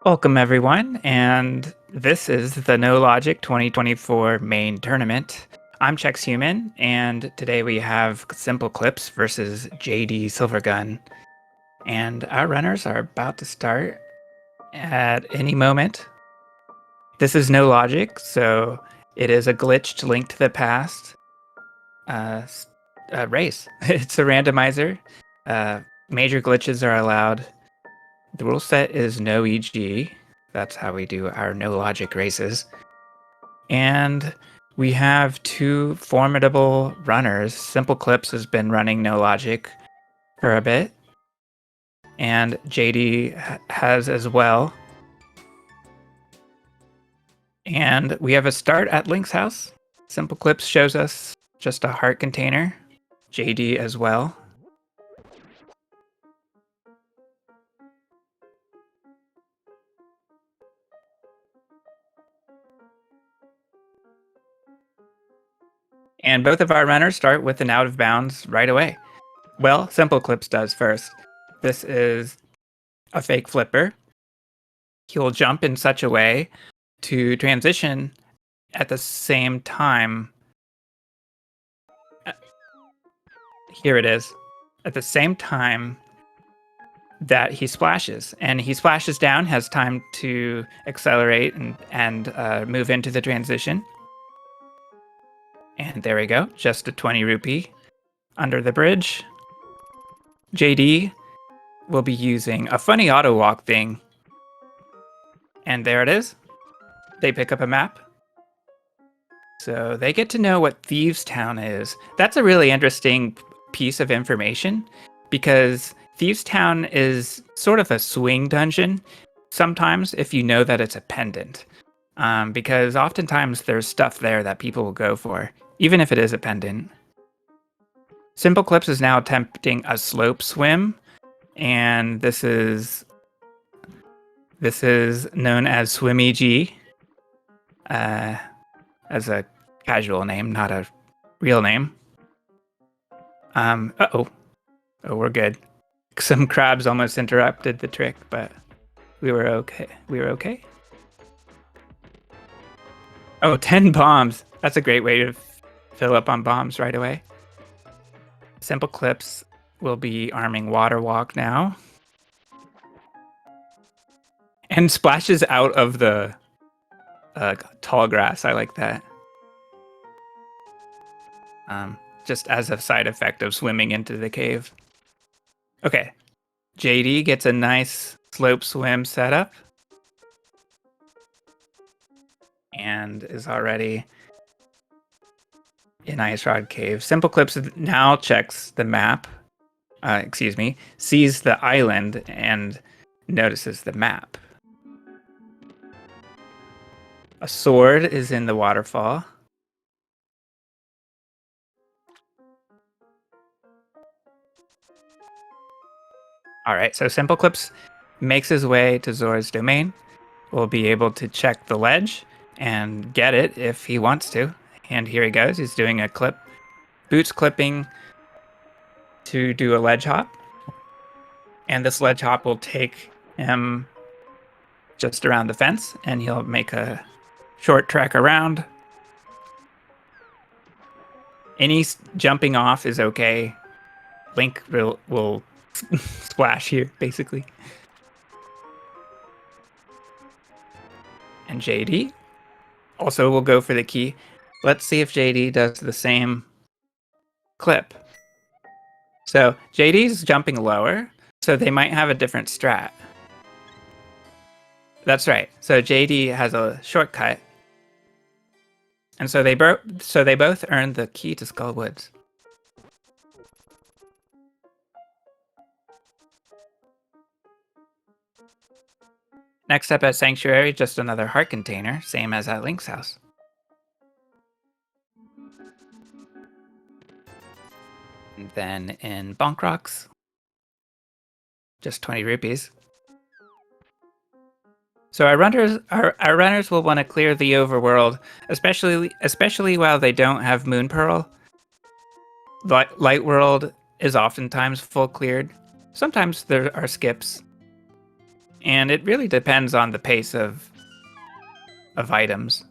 Welcome everyone, and this is the No Logic 2024 main tournament. I'm ChecksHuman, and today we have SimpleClips versus JDSilvergun. And our runners are about to start at any moment. This is No Logic, so it is a glitched Link to the Past race. It's a randomizer. Major glitches are allowed. The rule set is no EG. That's how we do our no logic races. And we have two formidable runners. SimpleClips has been running no logic for a bit, and JD has as well. And we have a start at Link's house. SimpleClips shows us just a heart container. JD as well. And both of our runners start with an out of bounds right away. Well, SimpleClips does first. This is a fake flipper. He'll jump in such a way to transition at the same time. Here it is. At the same time that he splashes. And he splashes down, has time to accelerate and move into the transition. And there we go. Just a 20 rupee under the bridge. JD will be using a funny auto walk thing. And there it is. They pick up a map. So they get to know what Thieves Town is. That's a really interesting piece of information because Thieves Town is sort of a swing dungeon sometimes if you know that it's a pendant. Because oftentimes there's stuff there that people will go for, even if it is a pendant. SimpleClips is now attempting a slope swim, and this is known as Swim EG, as a casual name, not a real name. Oh, we're good. Some crabs almost interrupted the trick, but we were okay. Oh, 10 bombs. That's a great way to fill up on bombs right away. SimpleClips will be arming Water Walk now. And splashes out of the tall grass. I like that. Just as a side effect of swimming into the cave. Okay. JD gets a nice slope swim setup. And is already in Ice Rod Cave. SimpleClips now checks the map. Sees the island and notices the map. A sword is in the waterfall. All right, so SimpleClips makes his way to Zora's domain. We'll be able to check the ledge and get it if he wants to. And here he goes. He's doing a clip, boots clipping to do a ledge hop. And this ledge hop will take him just around the fence, and he'll make a short trek around. Any jumping off is okay. Link will splash here, basically. And JD also will go for the key. Let's see if JD does the same clip. So JD's jumping lower, so they might have a different strat. That's right. So JD has a shortcut. And so they both earned the key to Skull Woods. Next up at Sanctuary, just another heart container, same as at Link's house. And then in Bonk Rocks, just 20 rupees. So our runners will want to clear the overworld, especially while they don't have Moon Pearl. Light World is oftentimes full cleared. Sometimes there are skips. And it really depends on the pace of items.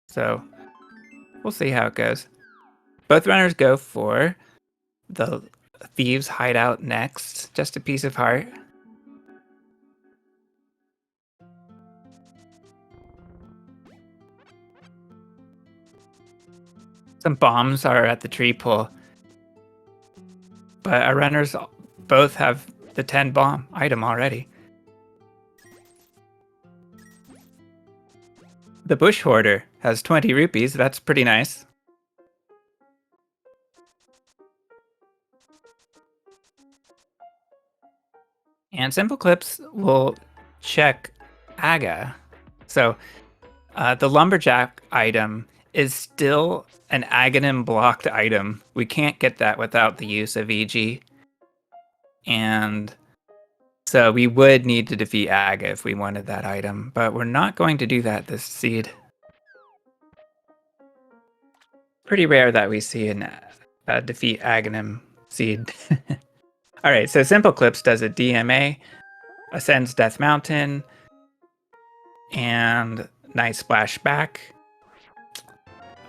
So we'll see how it goes. Both runners go for the thieves hideout next. Just a piece of heart. Some bombs are at the tree pull. But our runners both have the 10 bomb item already. The bush hoarder has 20 rupees. That's pretty nice. And SimpleClips will check Aga. So the lumberjack item is still an Aghanim blocked item. We can't get that without the use of EG. And so we would need to defeat Aga if we wanted that item, but we're not going to do that this seed. Pretty rare that we see an defeat Aghanim seed. All right, so SimpleClips does a DMA, ascends Death Mountain, and nice splash back.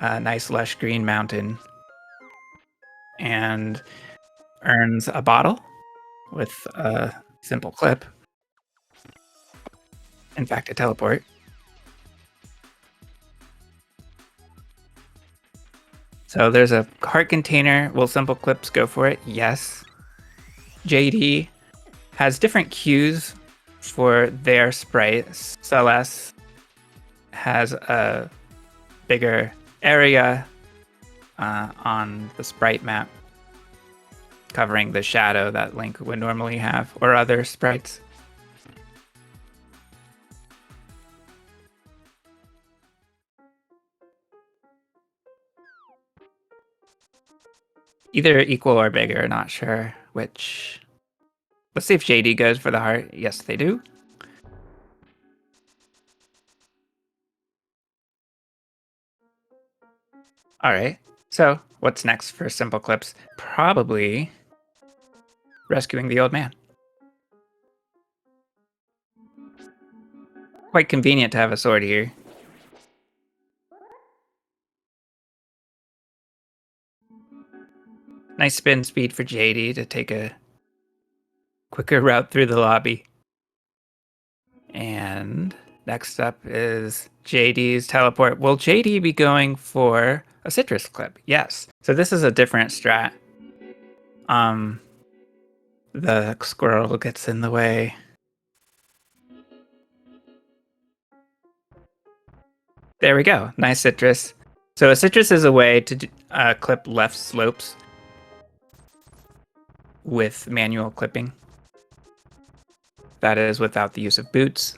Nice lush green mountain, and earns a bottle with a simple clip. In fact, a teleport. So there's a heart container. Will SimpleClips go for it? Yes. JD has different cues for their sprites. Celeste has a bigger area on the sprite map covering the shadow that Link would normally have, or other sprites. Either equal or bigger, not sure which. Let's see if JD goes for the heart. Yes, they do. All right, so what's next for SimpleClips? Probably rescuing the old man. Quite convenient to have a sword here. Nice spin speed for JD to take a quicker route through the lobby. And next up is JD's teleport. Will JD be going for a citrus clip? Yes. So this is a different strat. The squirrel gets in the way. There we go. Nice citrus. So a citrus is a way to clip left slopes with manual clipping. That is without the use of boots.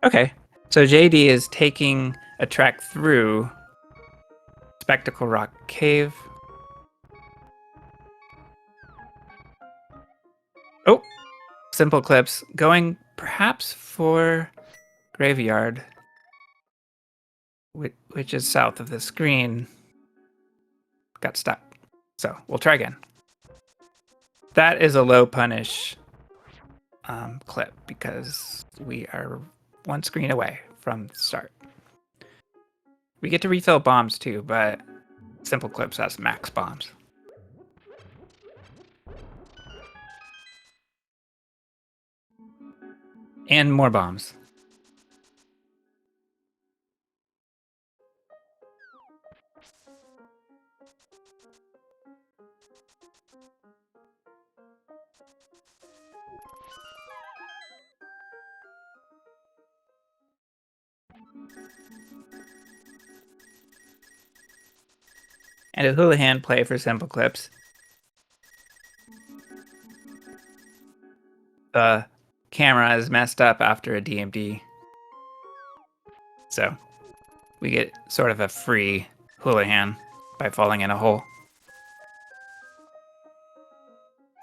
Okay, so JD is taking a trek through Spectacle Rock Cave. Oh, SimpleClips going perhaps for Graveyard, which is south of the screen. Got stuck. So we'll try again. That is a low punish clip because we are one screen away from the start. We get to refill bombs too, but SimpleClips has max bombs. And more bombs. And a Houlihan play for SimpleClips. The camera is messed up after a DMD. So we get sort of a free Houlihan by falling in a hole.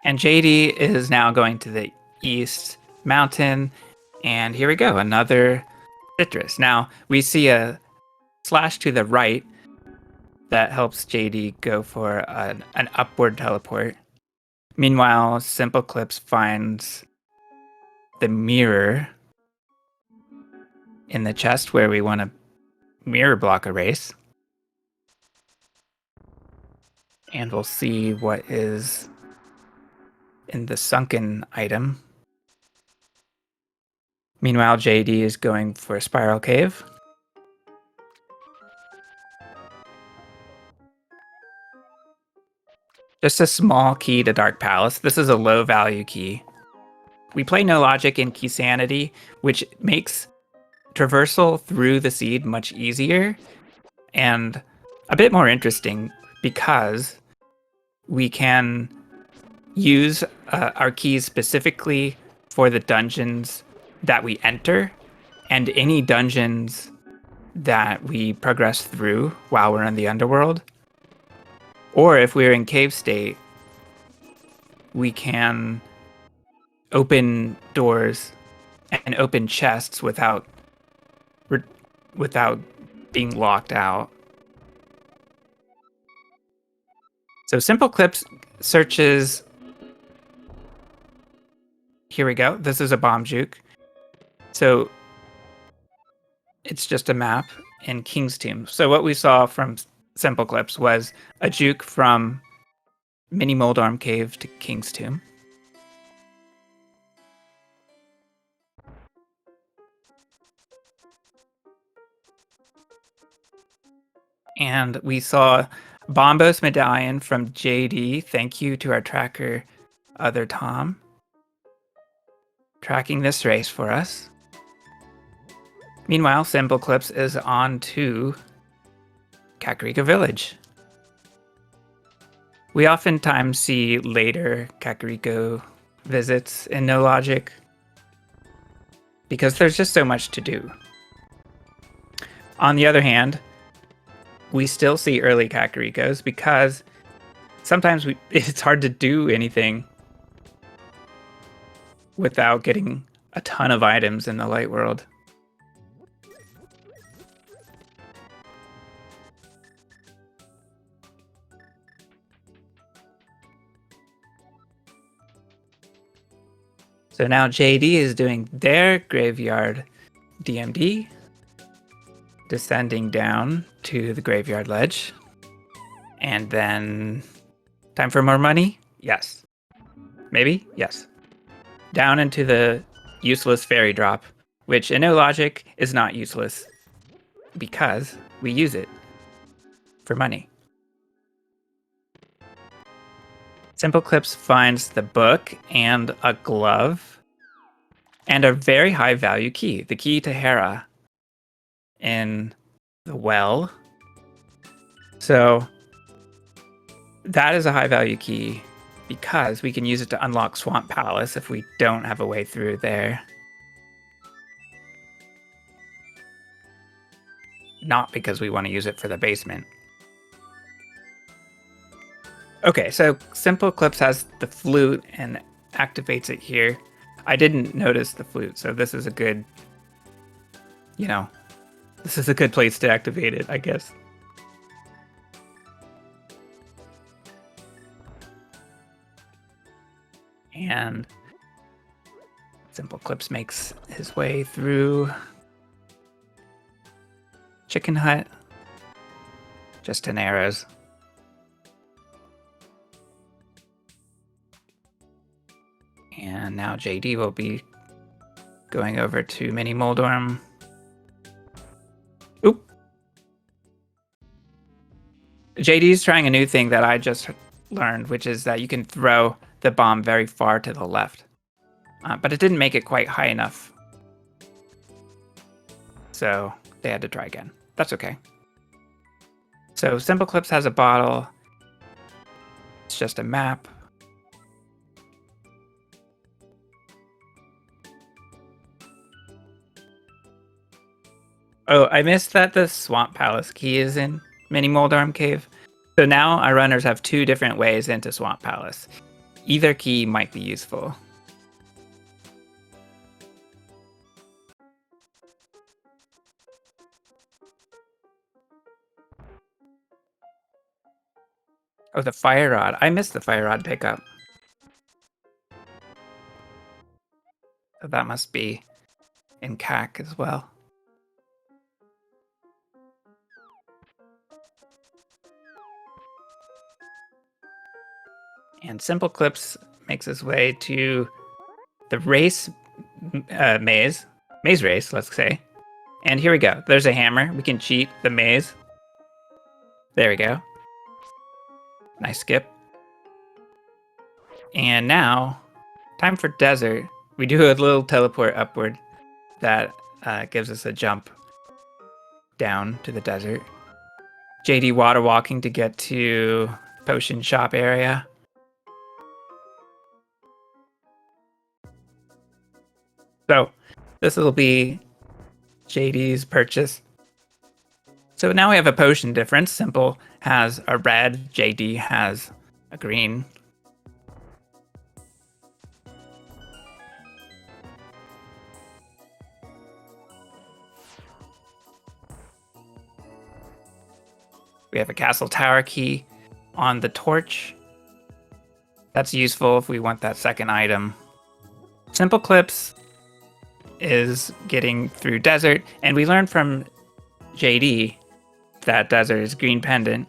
And JD is now going to the east mountain. And here we go, another citrus. Now we see a slash to the right, that helps JD go for an upward teleport. Meanwhile, SimpleClips finds the mirror in the chest where we want to mirror block a race. And we'll see what is in the sunken item. Meanwhile, JD is going for a spiral cave. Just a small key to Dark Palace. This is a low value key. We play No Logic in Key Sanity, which makes traversal through the seed much easier and a bit more interesting because we can use our keys specifically for the dungeons that we enter and any dungeons that we progress through while we're in the underworld. Or if we're in cave state, we can open doors and open chests without being locked out. So SimpleClips searches. Here we go. This is a bomb juke. So it's just a map in King's Tomb. So what we saw from SimpleClips was a juke from Mini Moldarm Cave to King's Tomb. And we saw Bombos Medallion from JD. Thank you to our tracker, Other Tom, tracking this race for us. Meanwhile, SimpleClips is on to Kakariko Village. We oftentimes see later Kakariko visits in No Logic because there's just so much to do. On the other hand, we still see early Kakarikos because sometimes it's hard to do anything without getting a ton of items in the light world. So now JD is doing their graveyard DMD, descending down to the graveyard ledge. And then time for more money? Yes. Maybe? Yes. Down into the useless fairy drop, which in No Logic is not useless because we use it for money. SimpleClips finds the book and a glove and a very high value key, the key to Hera in the well. So that is a high value key because we can use it to unlock Swamp Palace if we don't have a way through there. Not because we want to use it for the basement. Okay, so SimpleClips has the flute and activates it here. I didn't notice the flute, so this is a good, this is a good place to activate it, I guess. And SimpleClips makes his way through Chicken Hut, just 10 arrows. And now JD will be going over to Mini Moldarm. Oop. JD's trying a new thing that I just learned, which is that you can throw the bomb very far to the left. But it didn't make it quite high enough. So they had to try again. That's okay. So SimpleClips has a bottle. It's just a map. Oh, I missed that the Swamp Palace key is in Mini Moldarm Cave. So now our runners have two different ways into Swamp Palace. Either key might be useful. Oh, the fire rod. I missed the fire rod pickup. So that must be in CAC as well. And SimpleClips makes his way to the race maze race, let's say. And here we go. There's a hammer. We can cheat the maze. There we go. Nice skip. And now, time for desert. We do a little teleport upward that gives us a jump down to the desert. JD water walking to get to potion shop area. So this will be JD's purchase. So now we have a potion difference. Simple has a red, JD has a green. We have a castle tower key on the torch. That's useful if we want that second item. SimpleClips is getting through desert, and we learned from JD that desert is green pendant.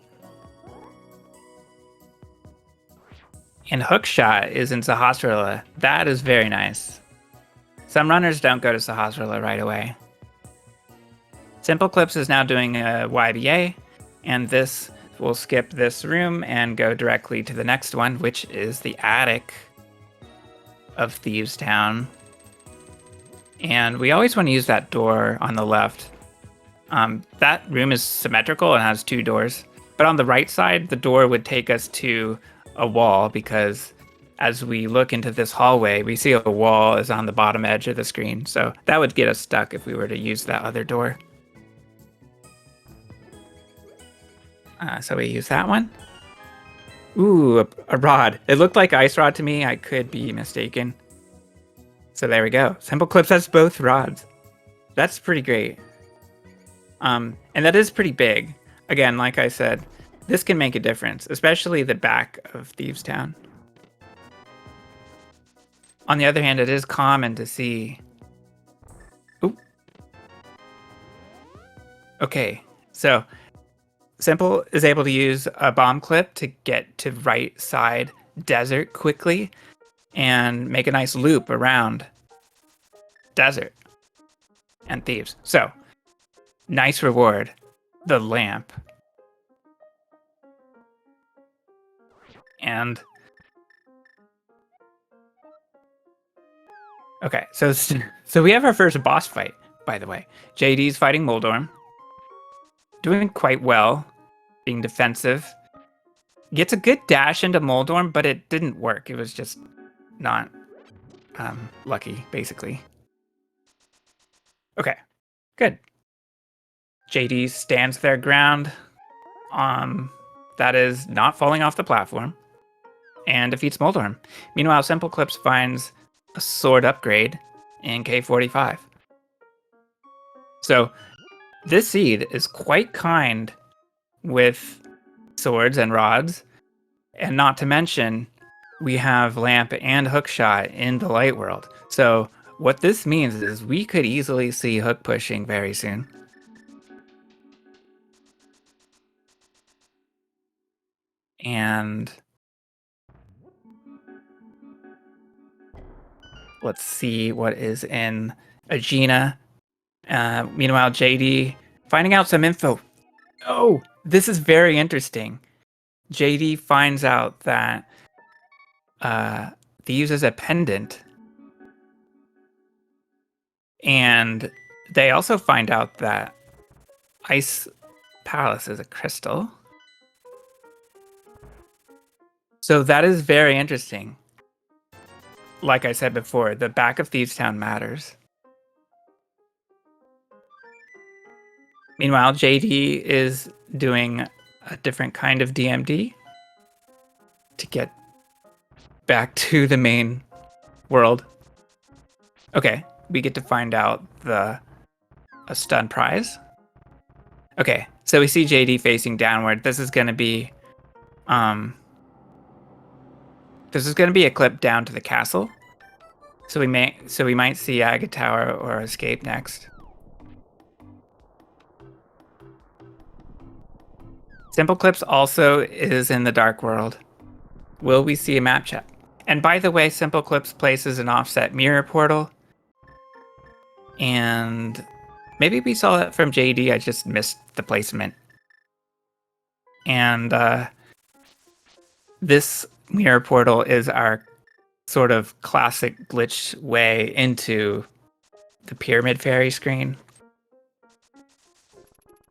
And Hookshot is in Sahasrara. That is very nice. Some runners don't go to Sahasrara right away. SimpleClips is now doing a YBA, and this will skip this room and go directly to the next one, which is the attic of Thieves Town. And we always want to use that door on the left. That room is symmetrical and has two doors. But on the right side, the door would take us to a wall, because as we look into this hallway, we see a wall is on the bottom edge of the screen. So that would get us stuck if we were to use that other door. So we use that one. Ooh, a rod. It looked like ice rod to me. I could be mistaken. So there we go. SimpleClips has both rods. That's pretty great. And that is pretty big. Again, like I said, this can make a difference, especially the back of Thieves Town. On the other hand, it is common to see... Oop. Okay, so Simple is able to use a bomb clip to get to right side desert quickly and make a nice loop around desert and thieves. So, nice reward. The lamp. And okay, so we have our first boss fight, by the way. JD's fighting Moldorm. Doing quite well, being defensive. Gets a good dash into Moldorm, but it didn't work. It was just not lucky, basically. Okay, good. JD stands their ground. That is not falling off the platform. And defeats Moldorm. Meanwhile, SimpleClips finds a sword upgrade in K45. So this seed is quite kind with swords and rods. And not to mention, we have Lamp and Hookshot in the light world. So what this means is we could easily see hook pushing very soon. And let's see what is in Aegina. Meanwhile, JD finding out some info. Oh, this is very interesting. JD finds out that Thieves is a pendant. And they also find out that Ice Palace is a crystal. So that is very interesting. Like I said before, the back of Thieves Town matters. Meanwhile, JD is doing a different kind of DMD to get back to the main world. Okay, we get to find out a stun prize. Okay, so we see JD facing downward. This is going to be This is going to be a clip down to the castle. So we might see Agate Tower or Escape next. SimpleClips also is in the Dark World. Will we see a map check? And by the way, SimpleClips places an offset mirror portal. And maybe we saw that from JD, I just missed the placement. And this mirror portal is our sort of classic glitch way into the Pyramid Fairy screen.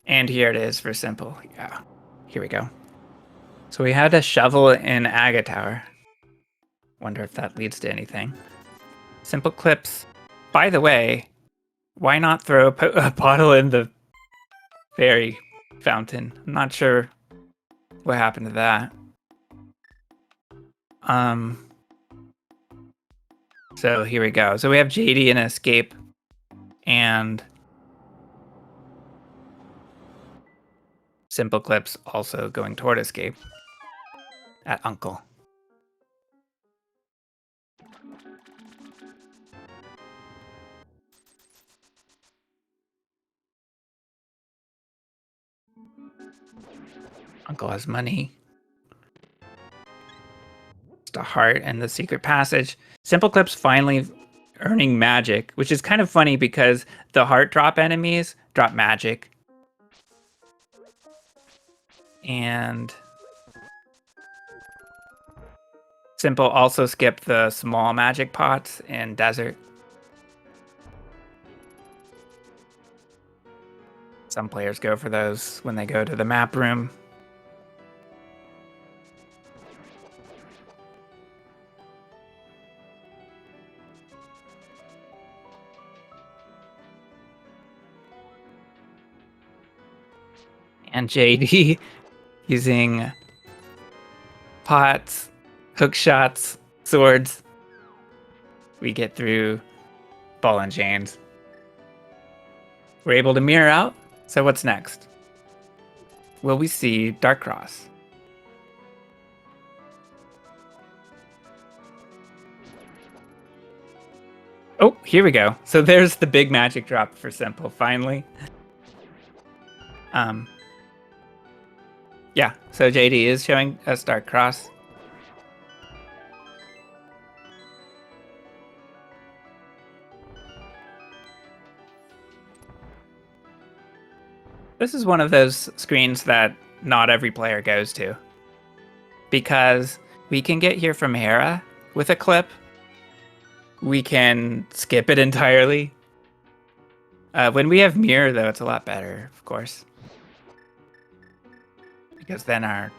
And here it is for Simple. Yeah, here we go. So we had a shovel in Agate Tower. Wonder if that leads to anything. SimpleClips. By the way, why not throw a bottle in the fairy fountain? I'm not sure what happened to that. So here we go. So we have JD in Escape and SimpleClips also going toward Escape at Uncle. Uncle has money. Just a heart and the secret passage. SimpleClips finally earning magic, which is kind of funny because the heart drop enemies drop magic. And Simple also skipped the small magic pots in Desert. Some players go for those when they go to the map room. And JD using pots, hook shots, swords. We get through ball and chains. We're able to mirror out. So what's next? Will we see Dark Cross? Oh, here we go. So there's the big magic drop for Simple, finally. Yeah, so JD is showing us Dark Cross. This is one of those screens that not every player goes to. Because we can get here from Hera with a clip. We can skip it entirely. When we have Mirror, though, it's a lot better, of course. Because then our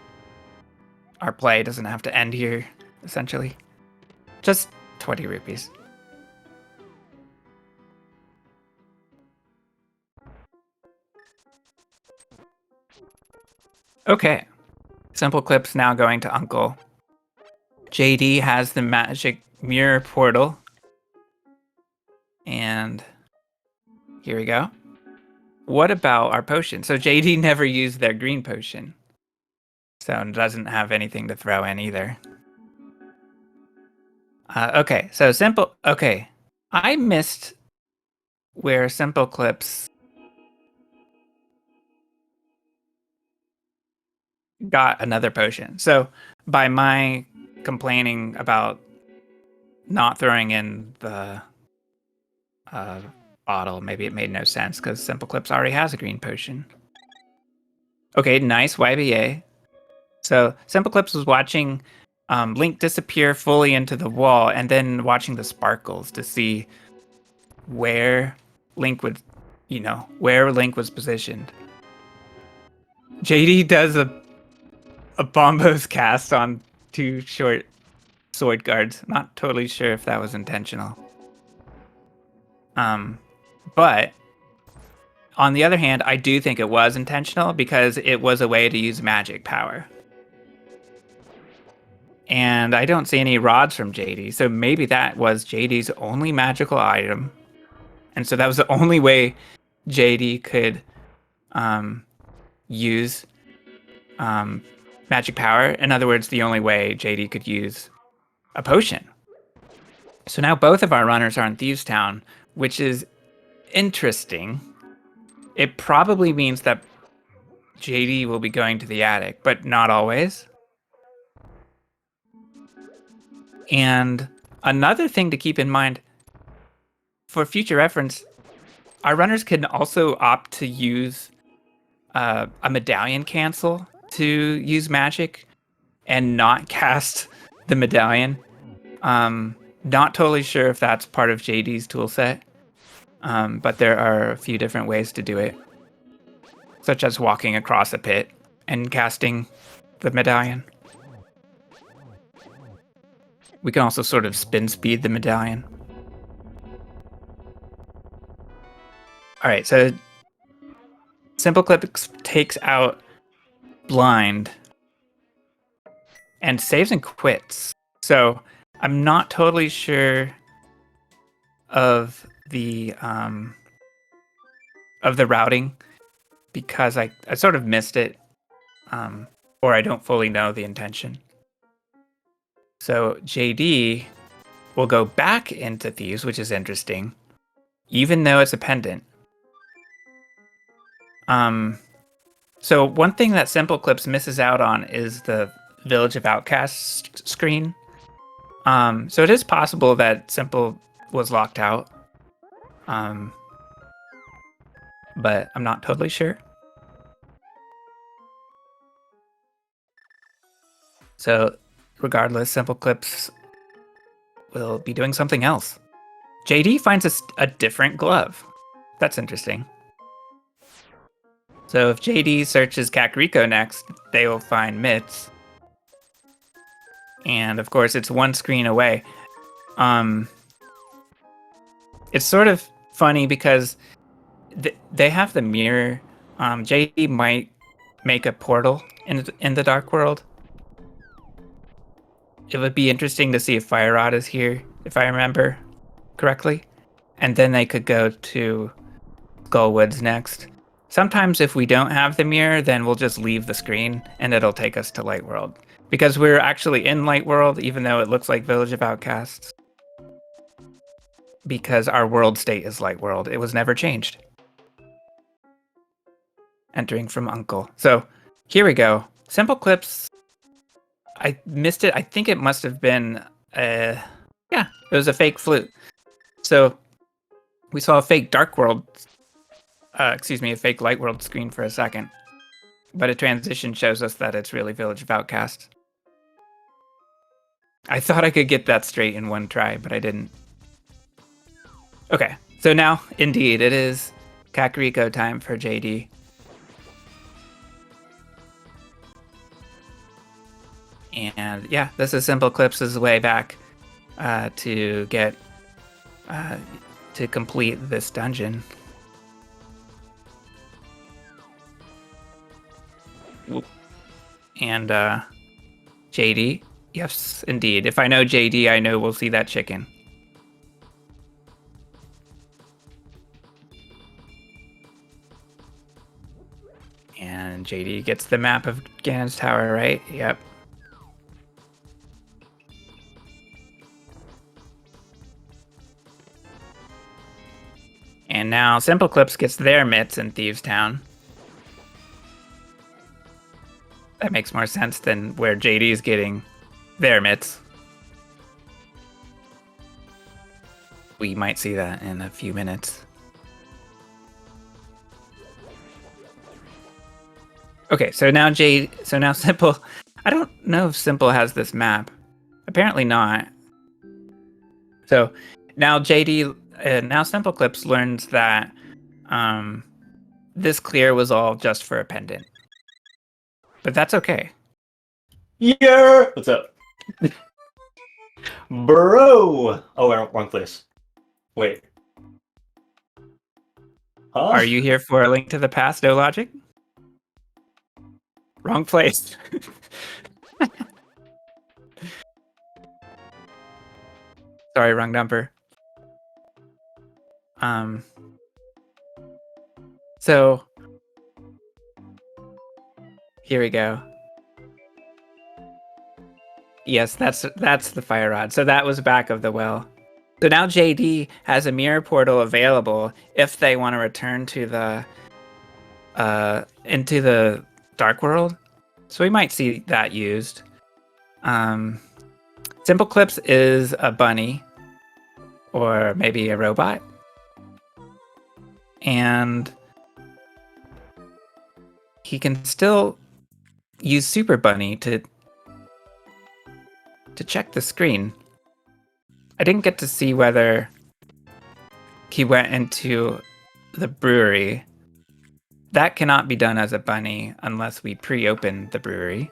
play doesn't have to end here, essentially. Just 20 rupees. Okay. SimpleClips now going to Uncle. JD has the magic mirror portal. And here we go. What about our potion? So JD never used their green potion. So doesn't have anything to throw in either. Okay, so okay. I missed where SimpleClips got another potion. So by my complaining about not throwing in the bottle, maybe it made no sense because SimpleClips already has a green potion. Okay, nice YBA. So SimpleClips was watching Link disappear fully into the wall and then watching the sparkles to see where Link would, where Link was positioned. JD does a Bombo's cast on 2 short sword guards. Not totally sure if that was intentional. But on the other hand, I do think it was intentional because it was a way to use magic power. And I don't see any rods from JD, so maybe that was JD's only magical item. And so that was the only way JD could use magic power. In other words, the only way JD could use a potion. So now both of our runners are in Thieves Town, which is interesting. It probably means that JD will be going to the attic, but not always. And another thing to keep in mind, for future reference, our runners can also opt to use a medallion cancel to use magic and not cast the medallion. Not totally sure if that's part of JD's toolset, but there are a few different ways to do it, such as walking across a pit and casting the medallion. We can also sort of spin speed the medallion. All right, so SimpleClips takes out blind and saves and quits. So I'm not totally sure of the routing because I sort of missed it, or I don't fully know the intention. So JD will go back into Thieves, which is interesting, even though it's a pendant. So one thing that SimpleClips misses out on is the Village of Outcasts screen. So it is possible that Simple was locked out, but I'm not totally sure. So regardless, SimpleClips will be doing something else. JD finds a different glove. That's interesting. So if JD searches Kakariko next, they will find Mitts. And of course, it's one screen away. It's sort of funny because they have the mirror. JD might make a portal in the Dark World. It would be interesting to see if Fire Rod is here, if I remember correctly. And then they could go to Skullwoods next. Sometimes if we don't have the mirror, then we'll just leave the screen and it'll take us to Light World. Because we're actually in Light World, even though it looks like Village of Outcasts. Because our world state is Light World. It was never changed. Entering from Uncle. So here we go. SimpleClips. I missed it. I think it must have been it was a fake flute. So we saw a fake Dark World, a fake Light World screen for a second. But a transition shows us that it's really Village of Outcasts. I thought I could get that straight in one try, but I didn't. Okay, so now, indeed, it is Kakariko time for JD. And yeah, this is SimpleClips' way back to get to complete this dungeon. And JD, yes, indeed. If I know JD, I know we'll see that chicken. And JD gets the map of Ganon's Tower, right? Yep. And now SimpleClips gets their mitts in Thieves Town. That makes more sense than where JD is getting their mitts. We might see that in a few minutes. Okay, so now Simple. I don't know if Simple has this map. Apparently not. So now JD, now SimpleClips learns that this clear was all just for a pendant. But that's okay. Yeah! What's up? Bro! Oh, wrong place. Wait. Huh? Are you here for A Link to the Past, no logic? Wrong place. Sorry, wrong number. So here we go. Yes, that's the fire rod. So that was back of the well. So now JD has a mirror portal available if they want to return to the into the dark world. So we might see that used. SimpleClips is a bunny or maybe a robot. And he can still use Super Bunny to check the screen. I didn't get to see whether he went into the brewery. That cannot be done as a bunny unless we pre-open the brewery.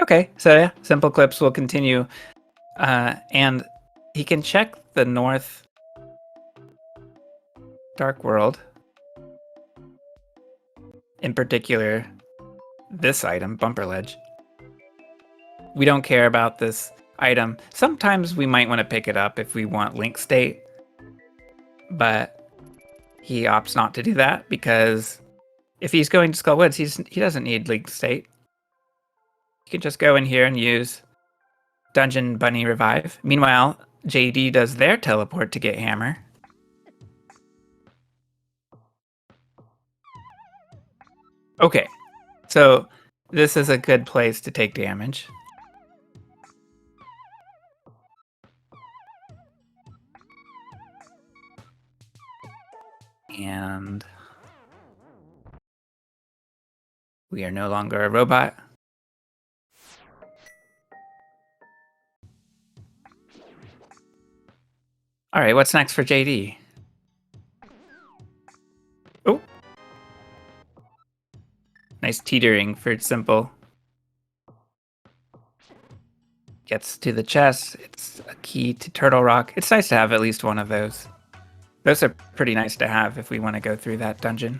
Okay, so yeah, SimpleClips will continue. And he can check the north dark world. In particular, this item, Bumper Ledge. We don't care about this item. Sometimes we might want to pick it up if we want link state, but he opts not to do that because if he's going to Skull Woods, he doesn't need link state. You can just go in here and use Dungeon Bunny Revive. Meanwhile, JD does their teleport to get Hammer. Okay, so this is a good place to take damage. And we are no longer a robot. All right, what's next for JD? Oh. Nice teetering for Simple. Gets to the chest. It's a key to Turtle Rock. It's nice to have at least one of those. Those are pretty nice to have if we want to go through that dungeon.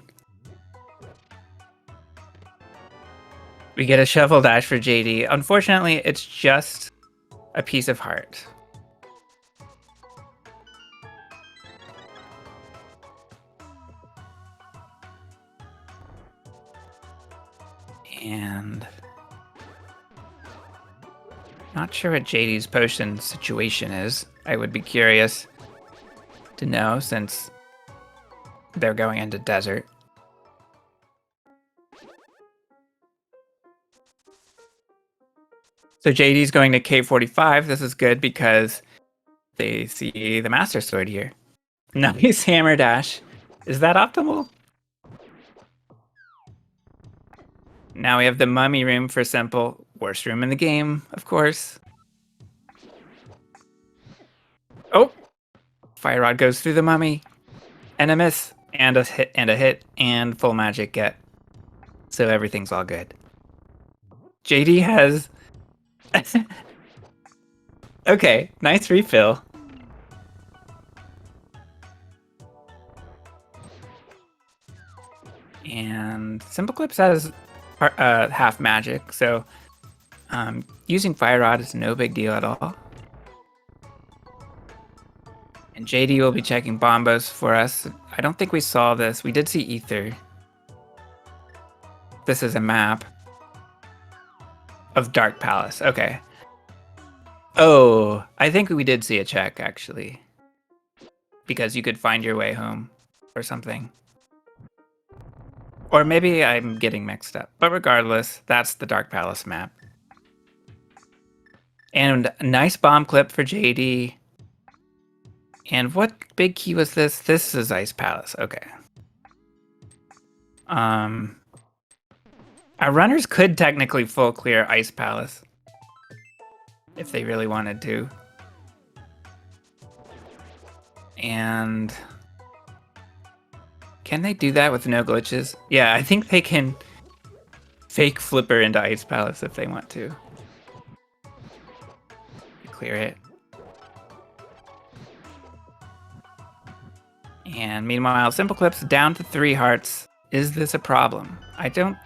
We get a Shovel Dash for JD. Unfortunately, it's just a piece of heart. And not sure what JD's potion situation is. I would be curious to know since they're going into desert. So JD's going to K45. This is good because they see the Master Sword here. Nice Hammer Dash. Is that optimal? Now we have the Mummy Room for Simple. Worst room in the game, of course. Oh! Fire Rod goes through the Mummy. And a miss. And a hit. And full magic get. So everything's all good. JD has... Okay, nice refill. And SimpleClips has half magic, so using Fire Rod is no big deal at all. And JD will be checking Bombos for us. I don't think we saw this. We did see Ether. This is a map of Dark Palace. Okay. Oh, I think we did see a check, actually. Because you could find your way home or something. Or maybe I'm getting mixed up. But regardless, that's the Dark Palace map. And a nice bomb clip for JD. And what big key was this? This is Ice Palace. Okay. Our runners could technically full clear Ice Palace. If they really wanted to. And... can they do that with no glitches? Yeah, I think they can fake Flipper into Ice Palace if they want to. Clear it. And meanwhile, SimpleClips down to 3 hearts. Is this a problem? I don't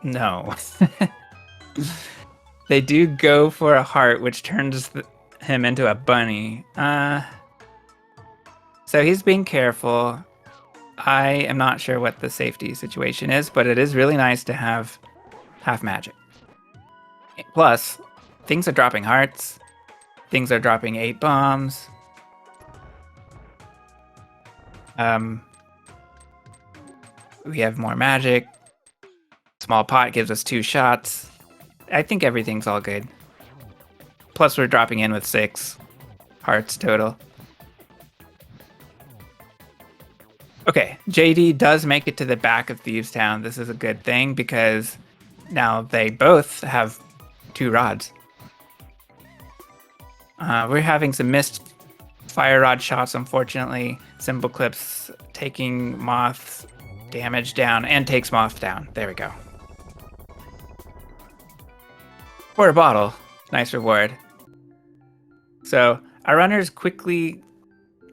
know. They do go for a heart, which turns him into a bunny. So he's being careful. I am not sure what the safety situation is, but it is really nice to have half magic. Plus, things are dropping hearts. Things are dropping 8 bombs. We have more magic. Small pot gives us 2 shots. I think everything's all good. Plus, we're dropping in with 6 hearts total. Okay, JD does make it to the back of Thieves Town. This is a good thing because now they both have 2 rods. We're having some missed fire rod shots, unfortunately. SimpleClips taking Moth's damage down and takes Moth down. There we go. For a bottle. Nice reward. So our runner's quickly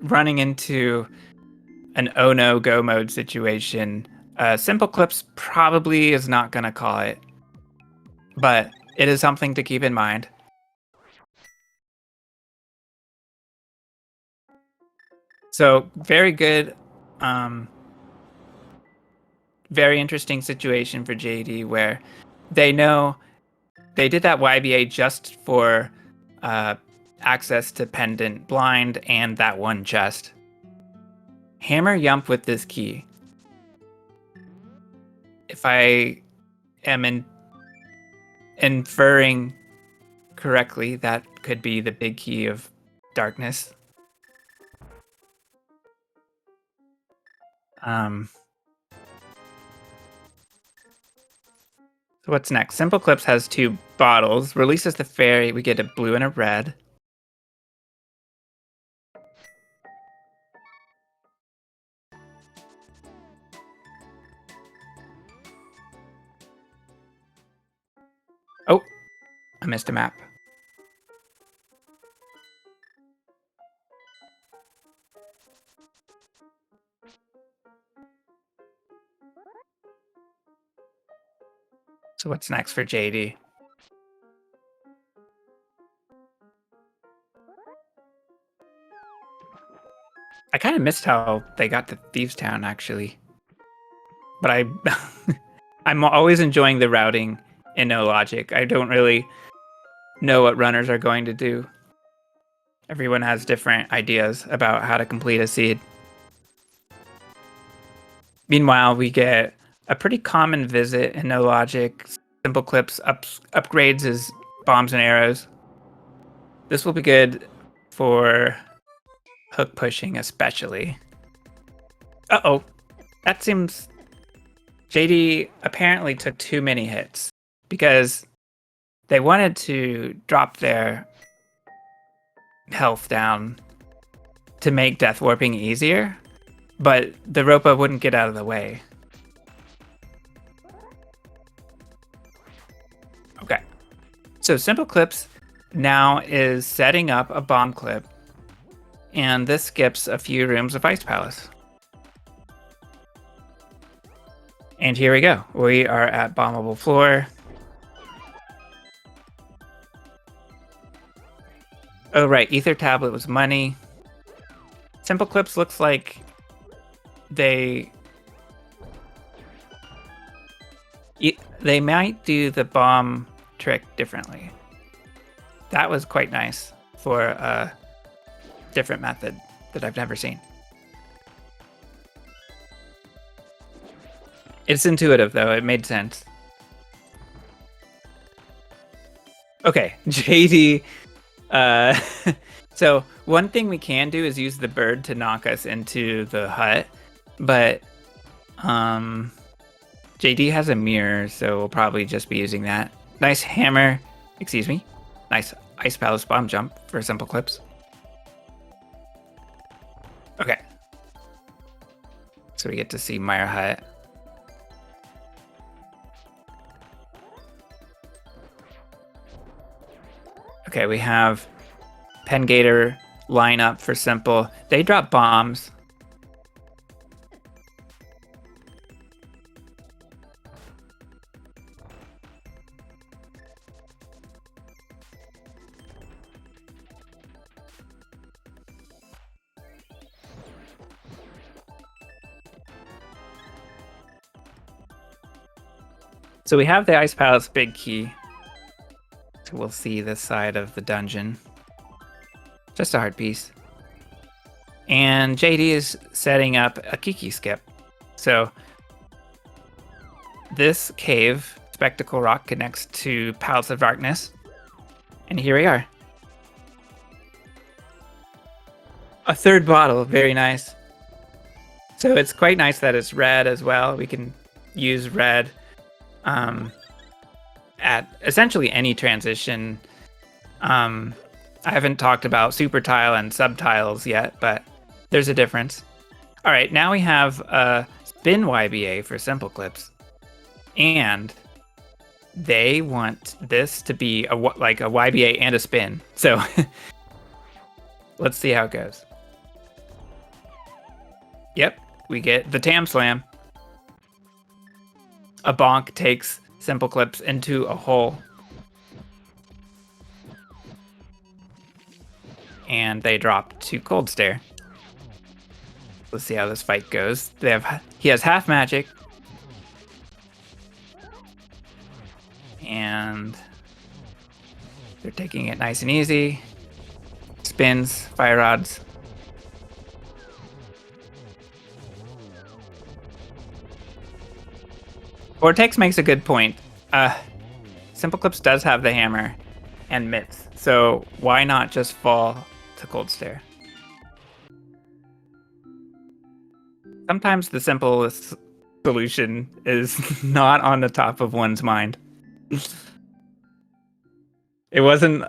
running into an oh no go mode situation. SimpleClips probably is not going to call it, but it is something to keep in mind. So very good, very interesting situation for JD where they know they did that YBA just for access to Pendant Blind and that one chest. Hammer Yump with this key. If I am inferring correctly, that could be the big key of darkness. So what's next? SimpleClips has 2 bottles. Releases the fairy. We get a blue and a red. Oh, I missed a map. So what's next for JD? I kind of missed how they got to Thieves Town, actually. But I'm always enjoying the routing in No Logic. I don't really know what runners are going to do. Everyone has different ideas about how to complete a seed. Meanwhile, we get a pretty common visit in No Logic. SimpleClips upgrades his bombs and arrows. This will be good for hook pushing, especially. Uh-oh. That seems... JD apparently took too many hits because they wanted to drop their health down to make death warping easier, but the Ropa wouldn't get out of the way. Okay. So SimpleClips now is setting up a bomb clip, and this skips a few rooms of Ice Palace. And here we go. We are at bombable floor. Oh, right. Ether tablet was money. SimpleClips looks like they might do the bomb trick differently. That was quite nice for a different method that I've never seen. It's intuitive, though. It made sense. Okay, JD. So one thing we can do is use the bird to knock us into the hut, but JD has a mirror, so we'll probably just be using that. Nice hammer. Excuse me. Nice Ice Palace bomb jump for SimpleClips. Okay. So we get to see Meyer Hut. Okay, we have Pengator line up for Simple. They drop bombs. So we have the Ice Palace big key. So we'll see this side of the dungeon. Just a heart piece. And JD is setting up a Kiki skip. So this cave, Spectacle Rock, connects to Palace of Darkness. And here we are. A third bottle, very nice. So it's quite nice that it's red as well. We can use red at essentially any transition. I haven't talked about super tile and subtiles yet, but there's a difference. All right, now we have a spin YBA for SimpleClips, and they want this to be like a YBA and a spin. So let's see how it goes. Yep, we get the Tam Slam. A bonk takes SimpleClips into a hole. And they drop to Cold Stare. Let's see how this fight goes. He has half magic. And they're taking it nice and easy. Spins, fire rods. Vortex makes a good point. SimpleClips does have the hammer and mitts, so why not just fall to Cold Stare? Sometimes the simplest solution is not on the top of one's mind. It wasn't...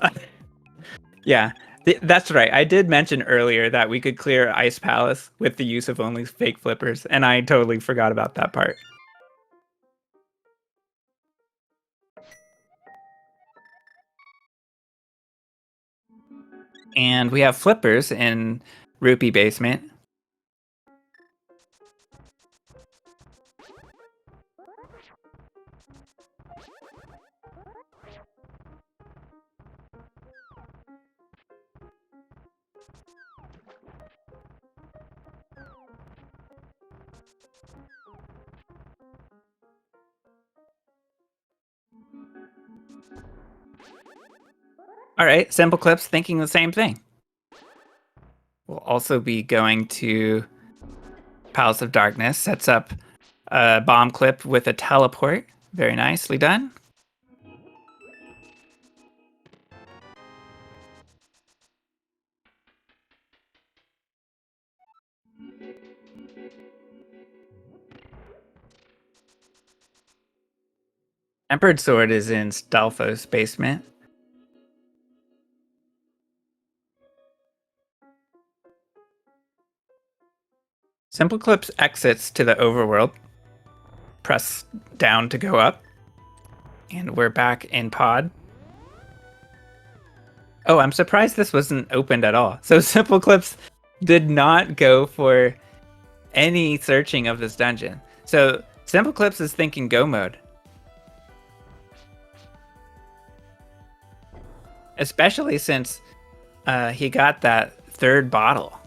Yeah, that's right. I did mention earlier that we could clear Ice Palace with the use of only fake flippers, and I totally forgot about that part. And we have flippers in Rupee Basement. All right, SimpleClips thinking the same thing. We'll also be going to Palace of Darkness. Sets up a bomb clip with a teleport. Very nicely done. Tempered Sword is in Stalfos Basement. SimpleClips exits to the overworld. Press down to go up. And we're back in pod. Oh, I'm surprised this wasn't opened at all. So SimpleClips did not go for any searching of this dungeon. So SimpleClips is thinking go mode. Especially since he got that third bottle,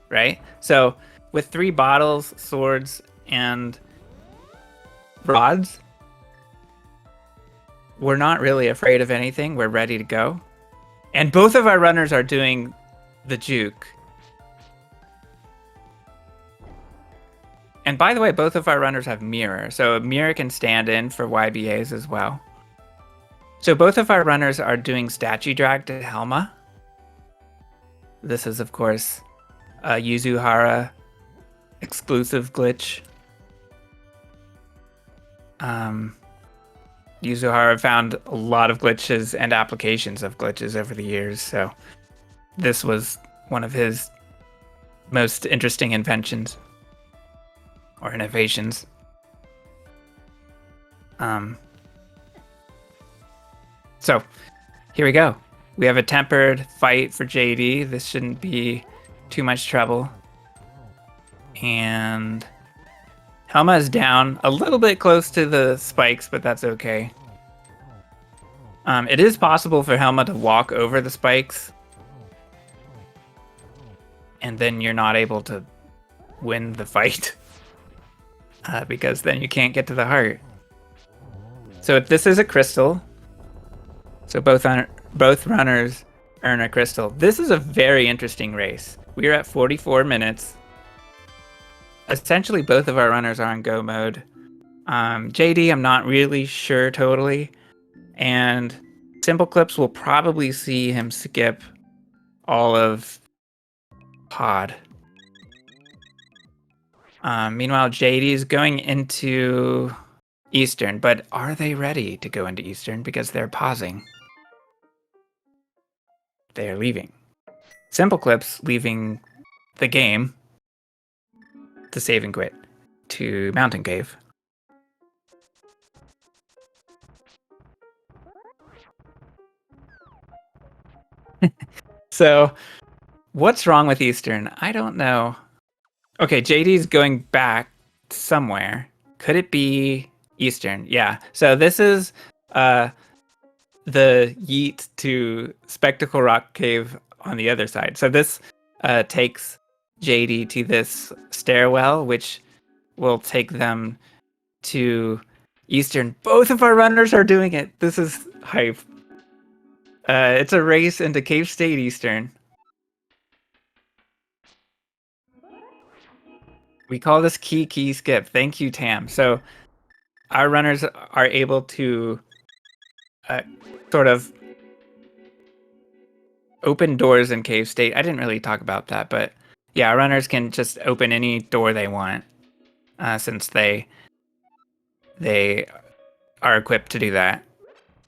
right? So with 3 bottles, swords, and rods, we're not really afraid of anything. We're ready to go. And both of our runners are doing the juke. And by the way, both of our runners have mirror. So mirror can stand in for YBAs as well. So both of our runners are doing statue drag to Helma. This is, of course, a Yuzuhara exclusive glitch. Yuzuhara found a lot of glitches and applications of glitches over the years, so this was one of his most interesting inventions or innovations. So here we go. We have a tempered fight for JD. This shouldn't be too much trouble. And Helma is down a little bit close to the spikes, but that's okay. It is possible for Helma to walk over the spikes, and then you're not able to win the fight because then you can't get to the heart. So this is a crystal. So both runners earn a crystal. This is a very interesting race. We are at 44 minutes. Essentially, both of our runners are on go mode. JD, I'm not really sure totally. And SimpleClips will probably see him skip all of pod. Meanwhile, JD is going into Eastern, but are they ready to go into Eastern? Because they're pausing. They're leaving. SimpleClips leaving the game to save and quit to Mountain Cave. So, what's wrong with Eastern? I don't know. Okay, JD's going back somewhere. Could it be Eastern? Yeah. So this is the yeet to Spectacle Rock Cave on the other side. So this takes JD to this stairwell, which will take them to Eastern. Both of our runners are doing it. This is hype. It's a race into Cave State Eastern. We call this key skip. Thank you, Tam. So our runners are able to sort of open doors in Cave State. I didn't really talk about that, but yeah, our runners can just open any door they want since they are equipped to do that.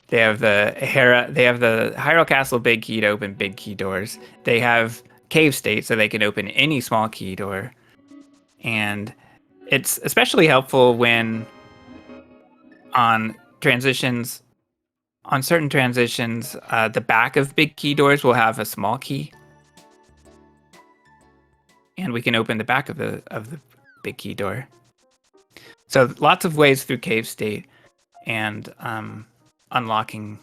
They have the Hyrule Castle big key to open big key doors. They have Cave State, so they can open any small key door. And it's especially helpful when on certain transitions, the back of big key doors will have a small key. And we can open the back of the big key door. So lots of ways through Cave State and unlocking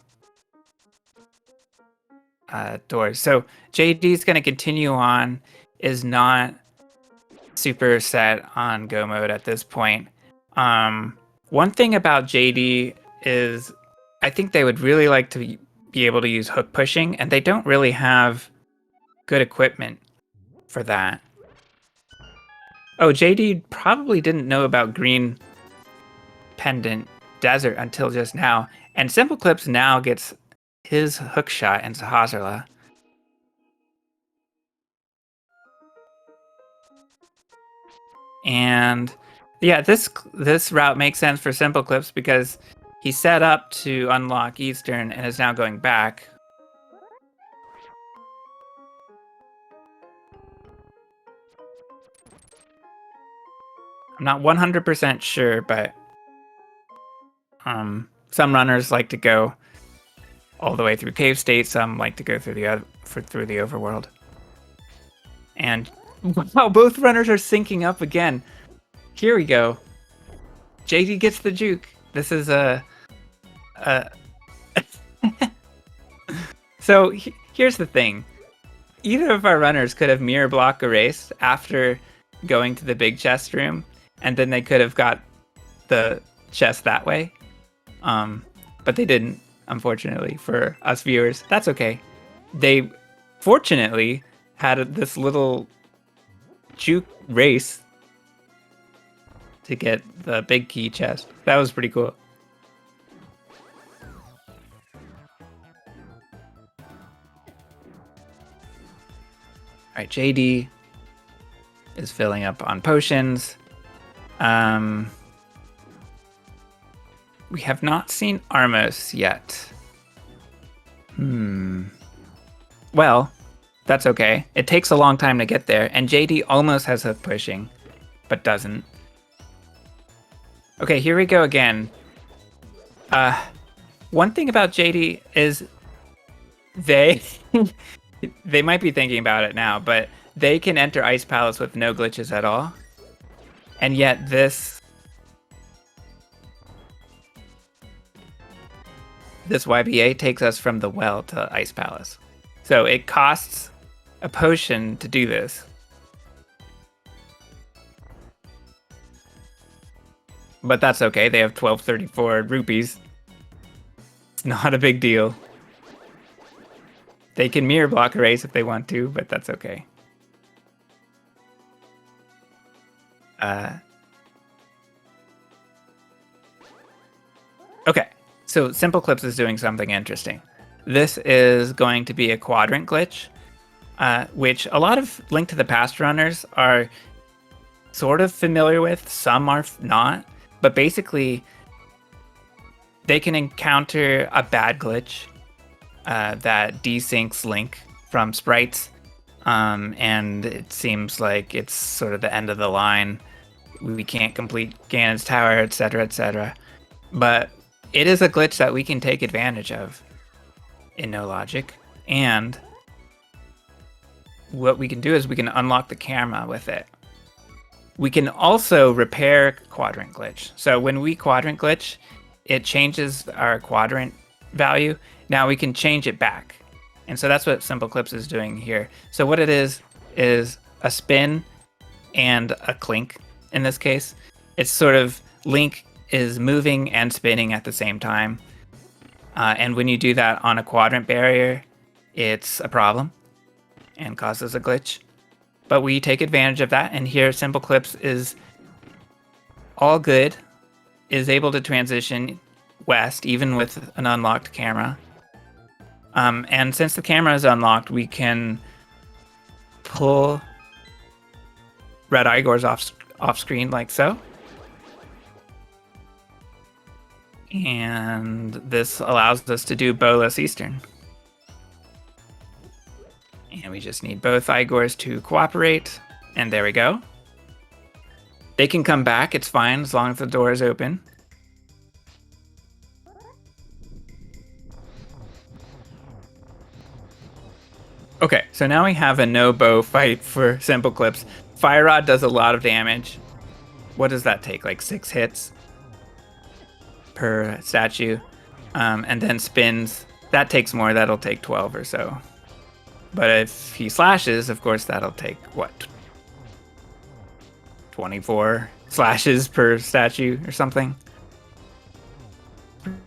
doors. So JD's going to continue on, is not super set on go mode at this point. One thing about JD is I think they would really like to be able to use hook pushing, and they don't really have good equipment for that. Oh, JD probably didn't know about Green Pendant Desert until just now, and SimpleClips now gets his hook shot into Hazarla. And yeah, this route makes sense for SimpleClips because he set up to unlock Eastern and is now going back. I'm not 100% sure, but some runners like to go all the way through Cave State. Some like to go through the overworld. And wow, both runners are syncing up again. Here we go. JD gets the juke. This is So here's the thing. Either of our runners could have mirror block a race after going to the big chest room, and then they could have got the chest that way. But they didn't, unfortunately, for us viewers. That's okay. They fortunately had this little juke race to get the big key chest. That was pretty cool. All right, JD is filling up on potions. We have not seen Armos yet. Well, that's okay. It takes a long time to get there, and JD almost has hook pushing, but doesn't. Okay, here we go again. One thing about JD is they might be thinking about it now, but they can enter Ice Palace with no glitches at all. And yet this YBA takes us from the well to Ice Palace. So it costs a potion to do this. But that's okay. They have 1234 rupees. It's not a big deal. They can mirror block erase if they want to, but that's okay. Okay, so SimpleClips is doing something interesting. This is going to be a quadrant glitch, which a lot of Link to the Past runners are sort of familiar with. Some are not, but basically they can encounter a bad glitch that desyncs Link from sprites, and it seems like it's sort of the end of the line. We can't complete Ganon's tower, etc., etc. But it is a glitch that we can take advantage of in no logic, and what we can do is we can unlock the camera with it. We can also repair quadrant glitch. So when we quadrant glitch, it changes our quadrant value. Now we can change it back. And so that's what SimpleClips is doing here. So what it is a spin and a clink in this case. It's sort of Link is moving and spinning at the same time. And when you do that on a quadrant barrier, it's a problem and causes a glitch. But we take advantage of that, and here SimpleClips is all good, is able to transition west even with an unlocked camera. And since the camera is unlocked, we can pull red Igors off screen like so. And this allows us to do Bolus Eastern. And we just need both Igors to cooperate. And there we go. They can come back, it's fine, as long as the door is open. Okay, so now we have a no-bow fight for SimpleClips. Fire Rod does a lot of damage. What does that take, like 6 hits per statue? And then spins. That takes more, that'll take 12 or so. But if he slashes, of course, that'll take, what, 24 slashes per statue or something?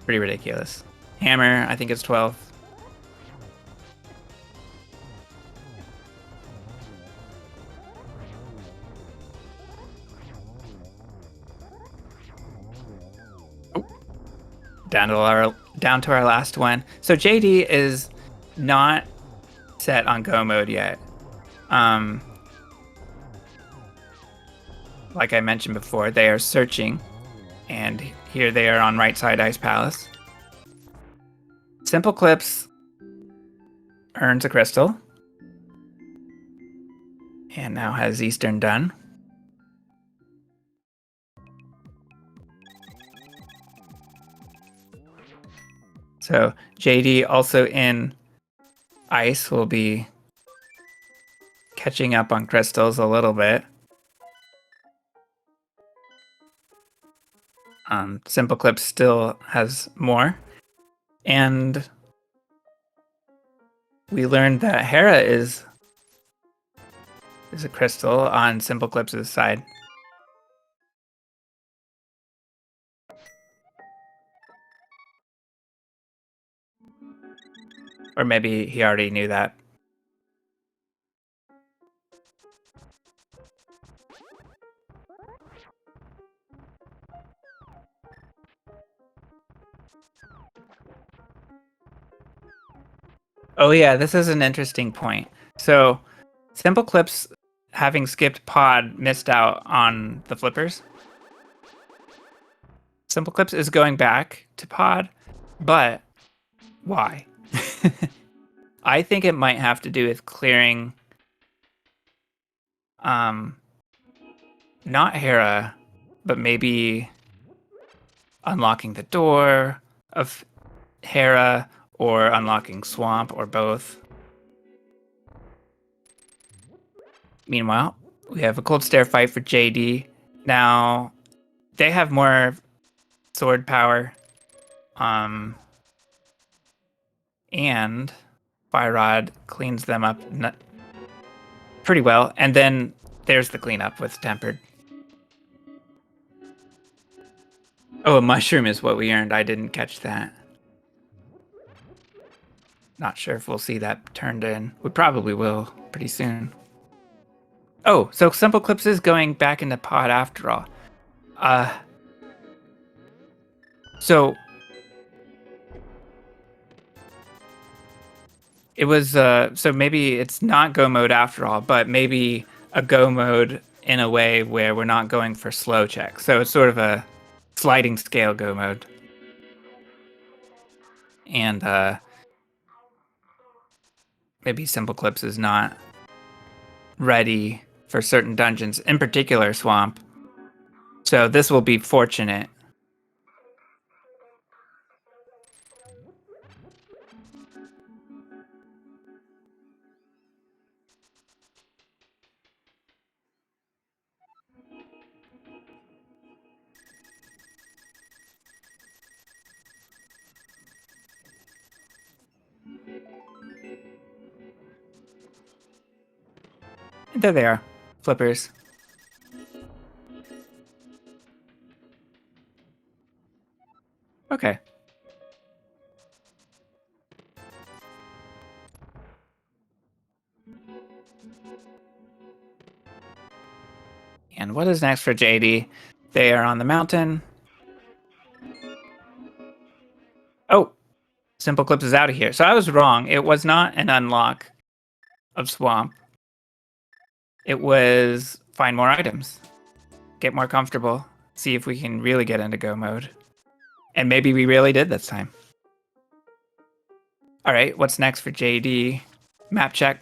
Pretty ridiculous. Hammer, I think it's 12. Oh. Down to our last one. So JD is not set on go mode yet. Like I mentioned before, they are searching, and here they are on right side Ice Palace. SimpleClips earns a crystal and now has Eastern done. So JD, also in Ice, will be catching up on crystals a little bit. SimpleClips still has more. And we learned that Hera is a crystal on SimpleClips' side. Or maybe he already knew that. Oh yeah, this is an interesting point. So SimpleClips, having skipped pod, missed out on the flippers. SimpleClips is going back to pod, but why? I think it might have to do with clearing not Hera, but maybe unlocking the door of Hera, or unlocking Swamp, or both. Meanwhile, we have a Cold Stare fight for JD. Now, they have more sword power. And Fire Rod cleans them up pretty well. And then there's the cleanup with Tempered. Oh, a mushroom is what we earned. I didn't catch that. Not sure if we'll see that turned in. We probably will pretty soon. Oh, so SimpleClips is going back into pod after all. So it was so maybe it's not go mode after all, but maybe a go mode in a way where we're not going for slow check. So it's sort of a sliding scale go mode. And maybe SimpleClips is not ready for certain dungeons, in particular Swamp. So this will be fortunate. There they are, flippers. Okay. And what is next for JD? They are on the mountain. Oh, SimpleClips is out of here. So I was wrong. It was not an unlock of Swamp. It was find more items, get more comfortable, see if we can really get into go mode. And maybe we really did this time. All right, what's next for JD? Map check.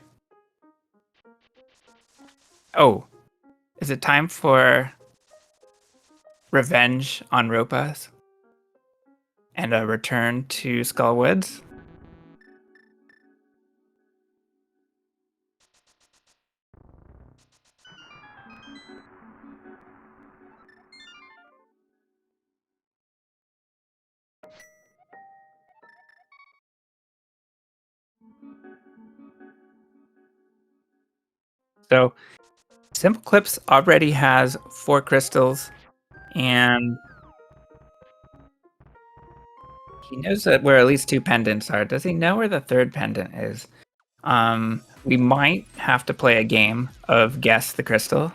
Oh, is it time for revenge on Ropas and a return to Skull Woods? So SimpleClips already has 4 crystals, and he knows that where at least 2 pendants are. Does he know where the 3rd pendant is? We might have to play a game of guess the crystal.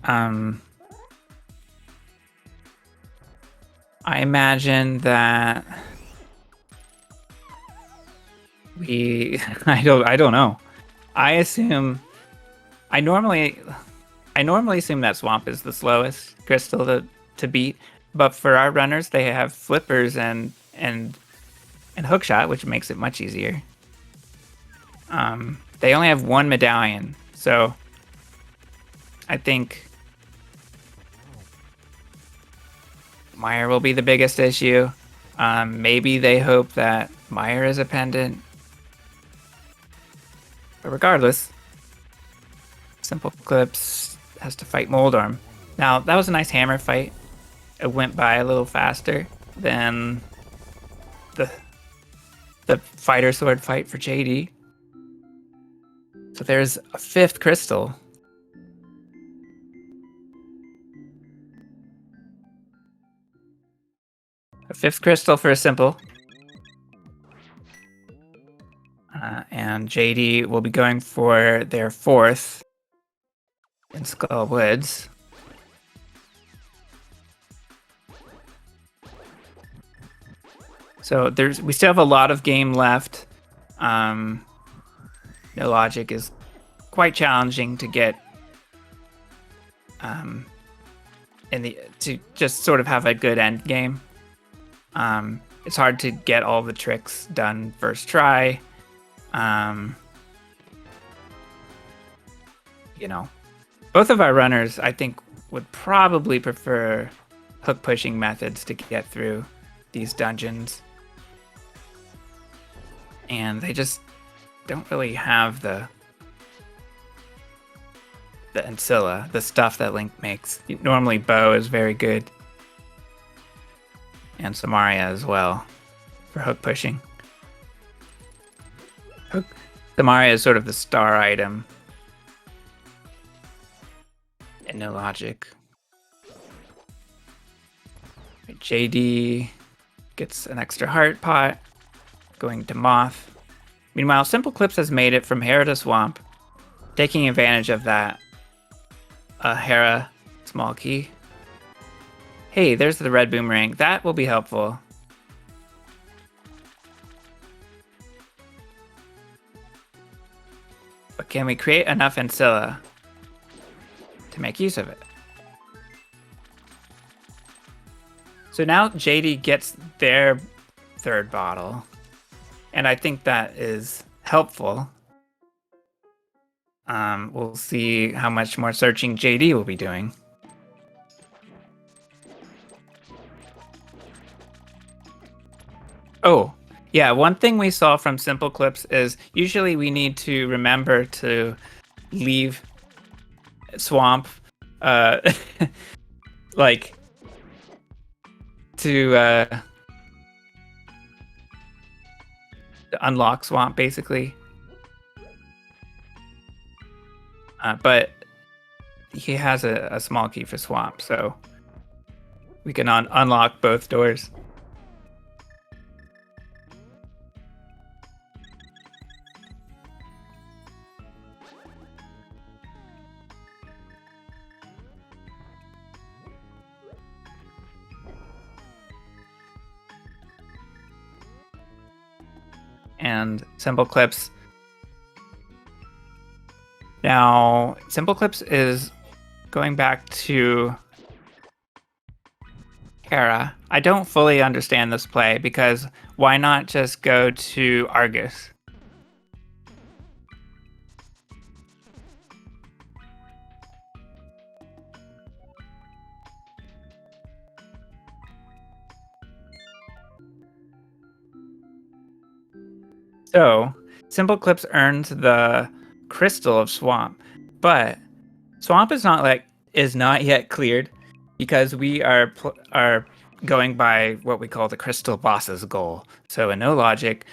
I imagine that we I don't know. I normally assume that Swamp is the slowest crystal to beat, but for our runners they have flippers and hookshot, which makes it much easier. They only have 1 medallion, so I think Meyer will be the biggest issue. Maybe they hope that Meyer is a pendant. But regardless, SimpleClips has to fight Moldarm. Now, that was a nice hammer fight. It went by a little faster than the fighter sword fight for JD. So there's a 5th crystal. A 5th crystal for a simple. And JD will be going for their 4th in Skull Woods. So we still have a lot of game left. No Logic is quite challenging to get to just sort of have a good end game. It's hard to get all the tricks done first try. Both of our runners, I think, would probably prefer hook pushing methods to get through these dungeons. And they just don't really have the ancilla, the stuff that Link makes. Normally Bo is very good. And Samaria as well for hook pushing. Samaria is sort of the star item in No Logic. JD gets an extra heart pot. going to Moth. Meanwhile, SimpleClips has made it from Hera to Swamp, taking advantage of that Hera small key. Hey, there's the red boomerang. That will be helpful. But can we create enough Ancilla to make use of it? So now JD gets their third bottle, and I think that is helpful. We'll see how much more searching JD will be doing. Oh, yeah, one thing we saw from SimpleClips is usually we need to remember to leave Swamp, like, to unlock Swamp, basically. But he has a small key for Swamp, so we can unlock both doors. And SimpleClips. Now, SimpleClips is going back to Hera. I don't fully understand this play because why not just go to Argus? So, SimpleClips earns the Crystal of Swamp, but Swamp is not yet cleared because we are going by what we call the Crystal Boss's goal. So in no logic,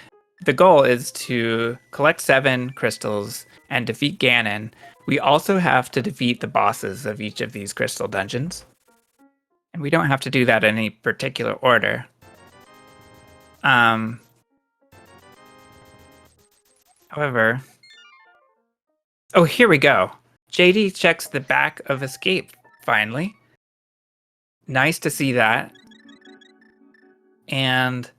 the goal is to collect 7 crystals and defeat Ganon. We also have to defeat the bosses of each of these crystal dungeons, and we don't have to do that in any particular order. However, oh, here we go. JD checks the back of Escape, finally. Nice to see that. And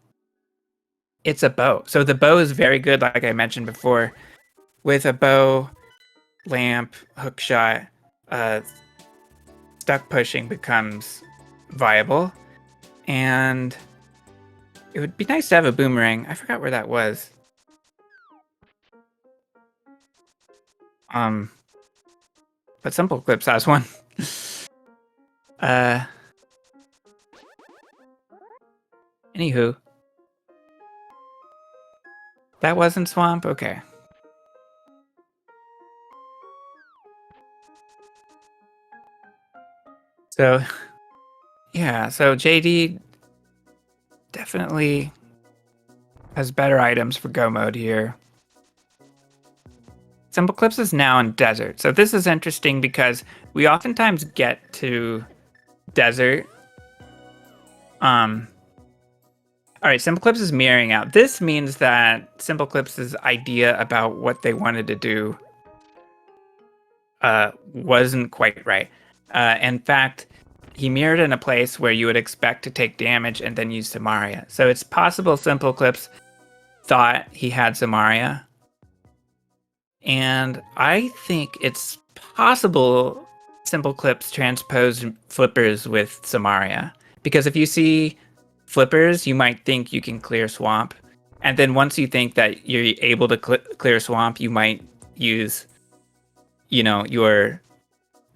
it's a bow. So the bow is very good, like I mentioned before. With a bow, lamp, hookshot, stuck pushing becomes viable. And it would be nice to have a boomerang. I forgot where that was. But SimpleClips has one. Anywho. That wasn't Swamp? Okay. So, yeah, so JD definitely has better items for Go mode here. SimpleClips is now in Desert. So this is interesting because we oftentimes get to Desert. All right, SimpleClips is mirroring out. This means that SimpleClips' idea about what they wanted to do wasn't quite right. In fact, he mirrored in a place where you would expect to take damage and then use Samaria. So it's possible SimpleClips thought he had Samaria. And I think it's possible SimpleClips transposed Flippers with Samaria. Because if you see Flippers, you might think you can clear Swamp. And then once you think that you're able to clear Swamp, you might use, your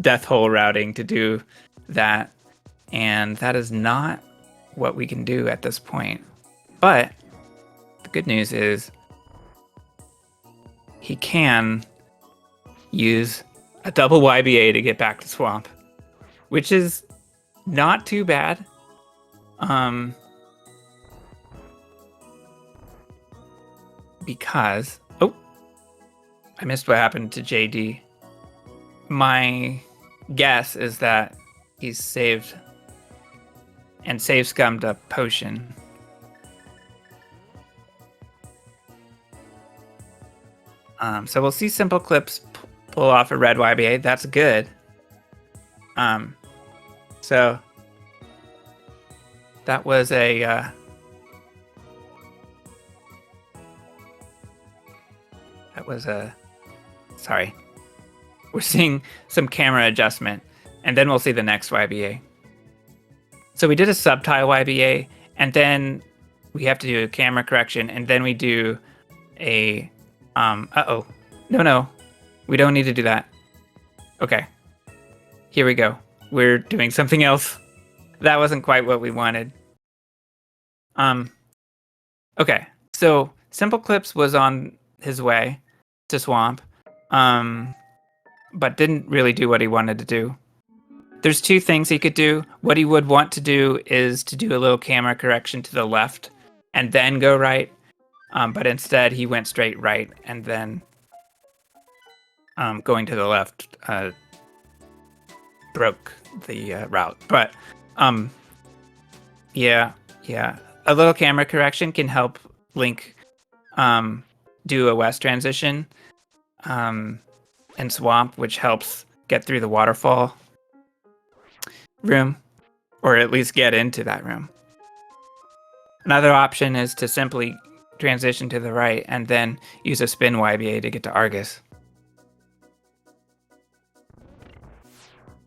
Death Hole routing to do that. And that is not what we can do at this point. But the good news is he can use a double YBA to get back to Swamp, which is not too bad. Because, I missed what happened to JD. My guess is that he's saved and save scummed a potion. So we'll see SimpleClips pull off a red YBA. That's good. So that was a sorry. We're seeing some camera adjustment, and then we'll see the next YBA. So we did a subtile YBA, and then we have to do a camera correction, and then we do a no, we don't need to do that. Okay, here we go. We're doing something else. That wasn't quite what we wanted. Okay, so SimpleClips was on his way to Swamp, but didn't really do what he wanted to do. There's two things he could do. What he would want to do is to do a little camera correction to the left and then go right. But instead he went straight right, and then going to the left broke the route. But yeah. A little camera correction can help Link do a west transition in Swamp, which helps get through the waterfall room, or at least get into that room. Another option is to simply transition to the right and then use a spin YBA to get to Argus.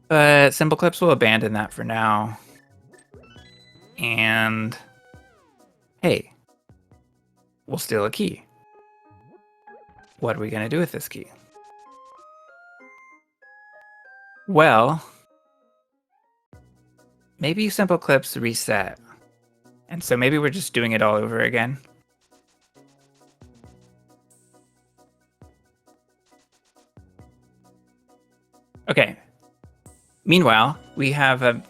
But SimpleClips will abandon that for now. And hey, we'll steal a key. What are we going to do with this key? Well, maybe SimpleClips reset. And so maybe we're just doing it all over again. Okay. Meanwhile, we have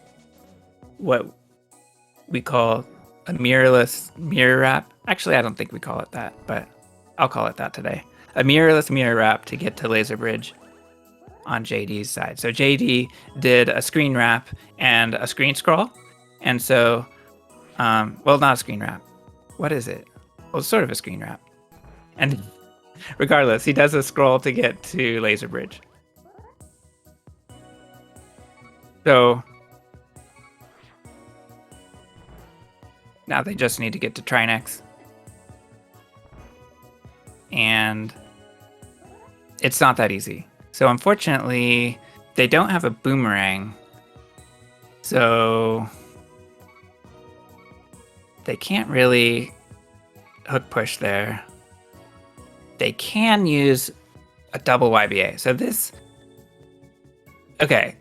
what we call a mirrorless mirror wrap. Actually, I don't think we call it that, but I'll call it that today. A mirrorless mirror wrap to get to Laser Bridge on JD's side. So JD did a screen wrap and a screen scroll. And so, well, not a screen wrap. What is it? Well, it's sort of a screen wrap. And regardless, he does a scroll to get to Laser Bridge. So now they just need to get to Trinex. And it's not that easy. So unfortunately, they don't have a boomerang. So they can't really hook push there. They can use a double YBA. So this... Okay.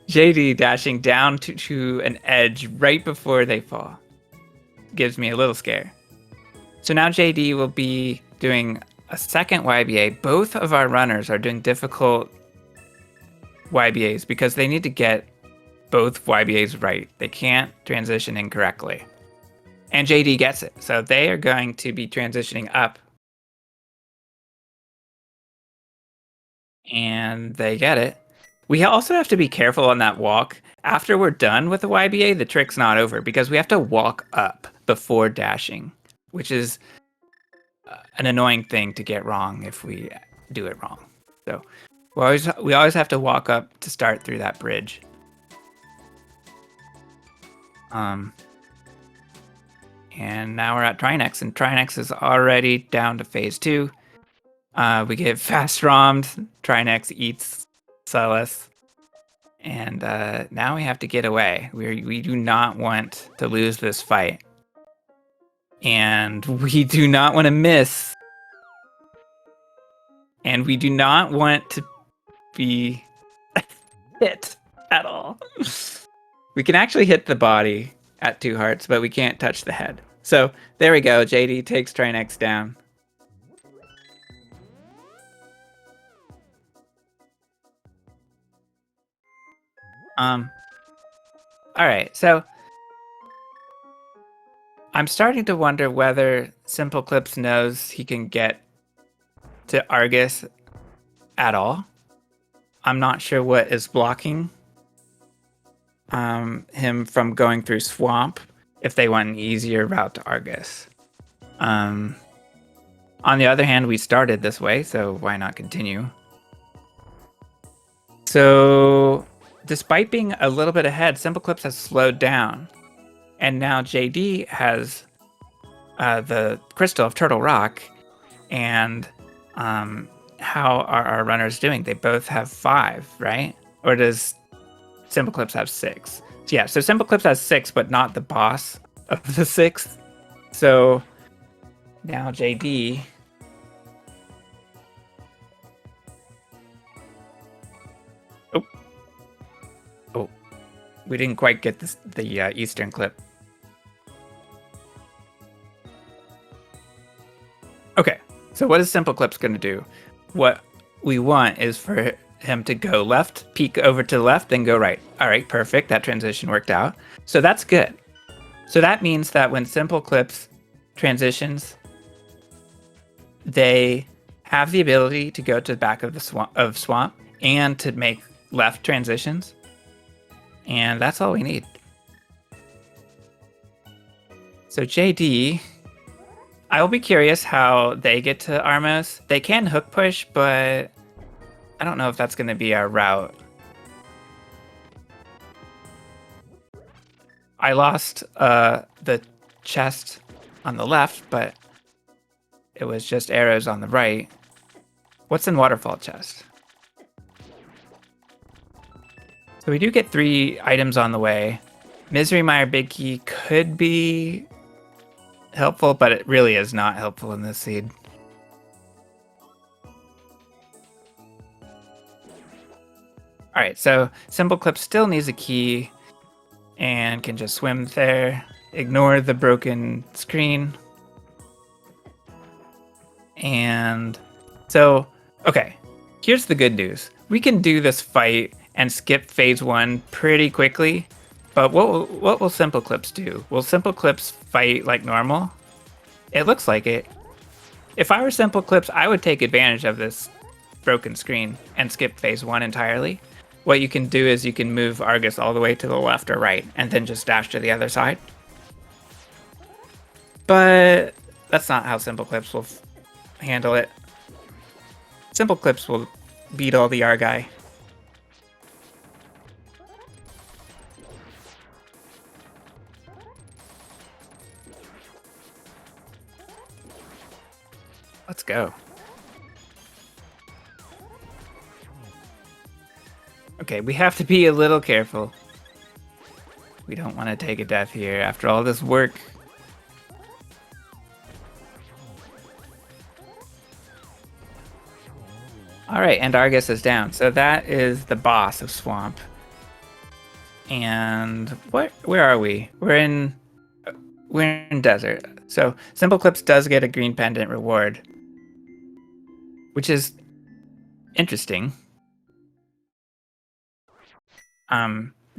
JD dashing down to an edge right before they fall gives me a little scare. So now JD will be doing a second YBA. Both of our runners are doing difficult YBAs because they need to get both YBAs right. They can't transition incorrectly. And JD gets it. So they are going to be transitioning up. And they get it. We also have to be careful on that walk. After we're done with the YBA, the trick's not over because we have to walk up before dashing, which is an annoying thing to get wrong if we do it wrong. So we always have to walk up to start through that bridge. And now we're at Trinex, and Trinex is already down to phase 2. We get fast ROM'd. Trinex eats Celis. And now we have to get away. We do not want to lose this fight. And we do not want to miss. And we do not want to be hit at all. We can actually hit the body at 2 hearts, but we can't touch the head. So there we go. JD takes Trinex down. All right, so I'm starting to wonder whether SimpleClips knows he can get to Argus at all. I'm not sure what is blocking him from going through Swamp if they want an easier route to Argus. On the other hand, we started this way, so why not continue? So, despite being a little bit ahead, SimpleClips has slowed down. And now JD has the Crystal of Turtle Rock. And how are our runners doing? They both have 5, right? Or does SimpleClips have 6? Yeah, so SimpleClips has 6, but not the boss of the 6th. So now JD... Oh, we didn't quite get the Eastern clip. Okay, so what is SimpleClips going to do? What we want is for him to go left, peek over to the left, then go right. All right, perfect. That transition worked out. So that's good. So that means that when SimpleClips transitions, they have the ability to go to the back of the swamp and to make left transitions. And that's all we need. So JD, I will be curious how they get to Armos. They can hook push, but I don't know if that's going to be our route. I lost the chest on the left, but it was just arrows on the right. What's in Waterfall chest? So we do get 3 items on the way. Misery Mire Big Key could be helpful, but it really is not helpful in this seed. All right, so SimpleClips still needs a key and can just swim there. Ignore the broken screen. And so, okay, here's the good news. We can do this fight and skip phase 1 pretty quickly, but what will SimpleClips do? Will SimpleClips fight like normal? It looks like it. If I were SimpleClips, I would take advantage of this broken screen and skip phase 1 entirely. What you can do is you can move Argus all the way to the left or right and then just dash to the other side. But that's not how SimpleClips will handle it. SimpleClips will beat all the Argai. Let's go. Okay, we have to be a little careful. We don't want to take a death here after all this work. All right, and Argus is down. So that is the boss of Swamp. And where are we? We're in Desert. So SimpleClips does get a green pendant reward, which is interesting.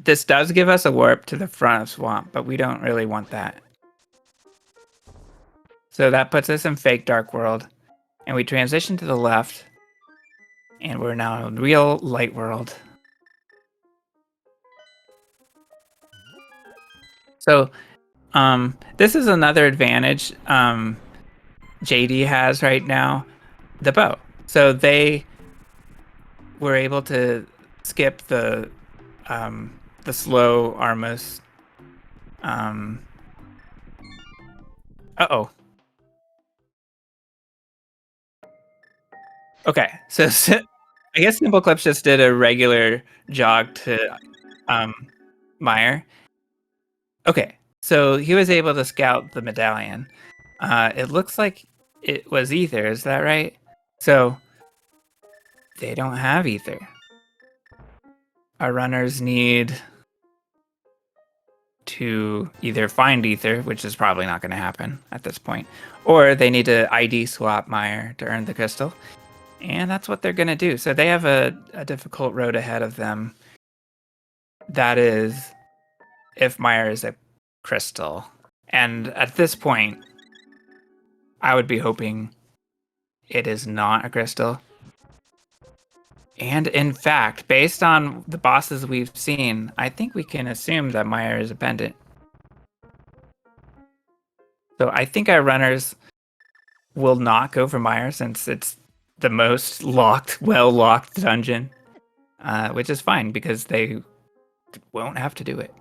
This does give us a warp to the front of Swamp, but we don't really want that. So that puts us in fake Dark World, and we transition to the left, and we're now in real Light World. So, this is another advantage JD has right now, the bow. So they were able to skip the slow Armus. Uh-oh. Okay, so I guess SimpleClips just did a regular jog to Meyer. Okay, so he was able to scout the medallion. It looks like it was ether, is that right? So they don't have ether. Our runners need to either find ether, which is probably not going to happen at this point, or they need to ID swap Meyer to earn the crystal. And that's what they're going to do. So they have a difficult road ahead of them. That is, if Meyer is a crystal. And at this point, I would be hoping it is not a crystal. And in fact, based on the bosses we've seen, I think we can assume that Meyer is a pendant. So I think our runners will not go for Meyer since it's the most well-locked dungeon, which is fine because they won't have to do it.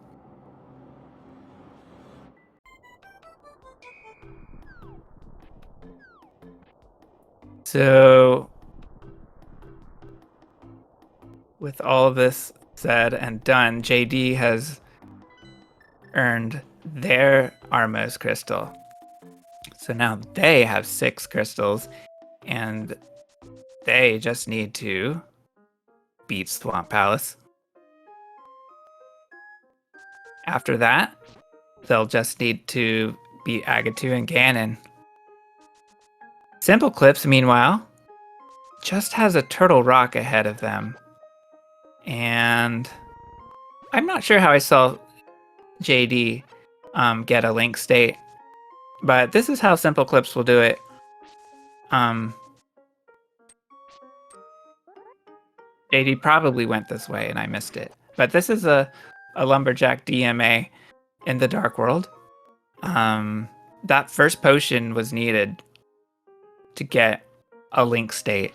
So, with all this said and done, JD has earned their Armos crystal. So now they have 6 crystals, and they just need to beat Swamp Palace. After that, they'll just need to beat Agatu and Ganon. SimpleClips, meanwhile, just has a Turtle Rock ahead of them. And I'm not sure how I saw JD get a Link State, but this is how SimpleClips will do it. JD probably went this way and I missed it. But this is a Lumberjack DMA in the Dark World. That first potion was needed to get a Link State.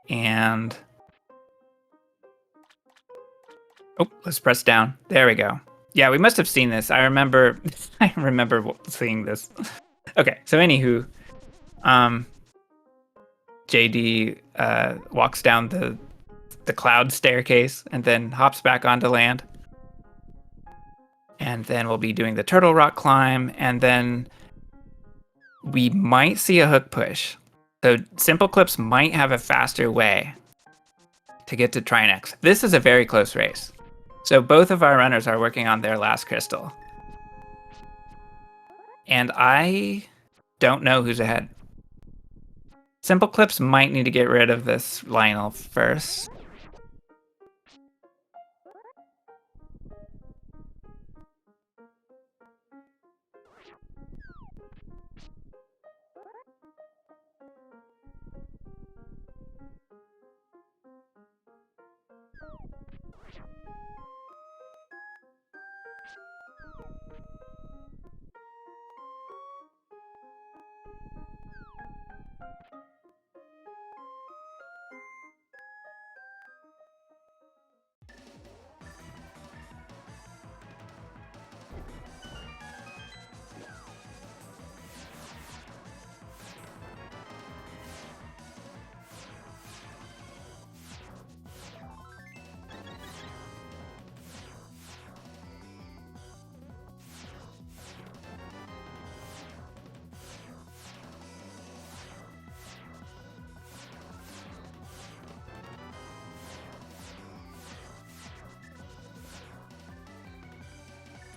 And oh, let's press down. There we go. Yeah, we must have seen this. I remember seeing this. Okay, so anywho, JD walks down the cloud staircase and then hops back onto land. And then we'll be doing the Turtle Rock climb, and then we might see a hook push. So SimpleClips might have a faster way to get to Trinex. This is a very close race. So both of our runners are working on their last crystal. And I don't know who's ahead. SimpleClips might need to get rid of this Lionel first.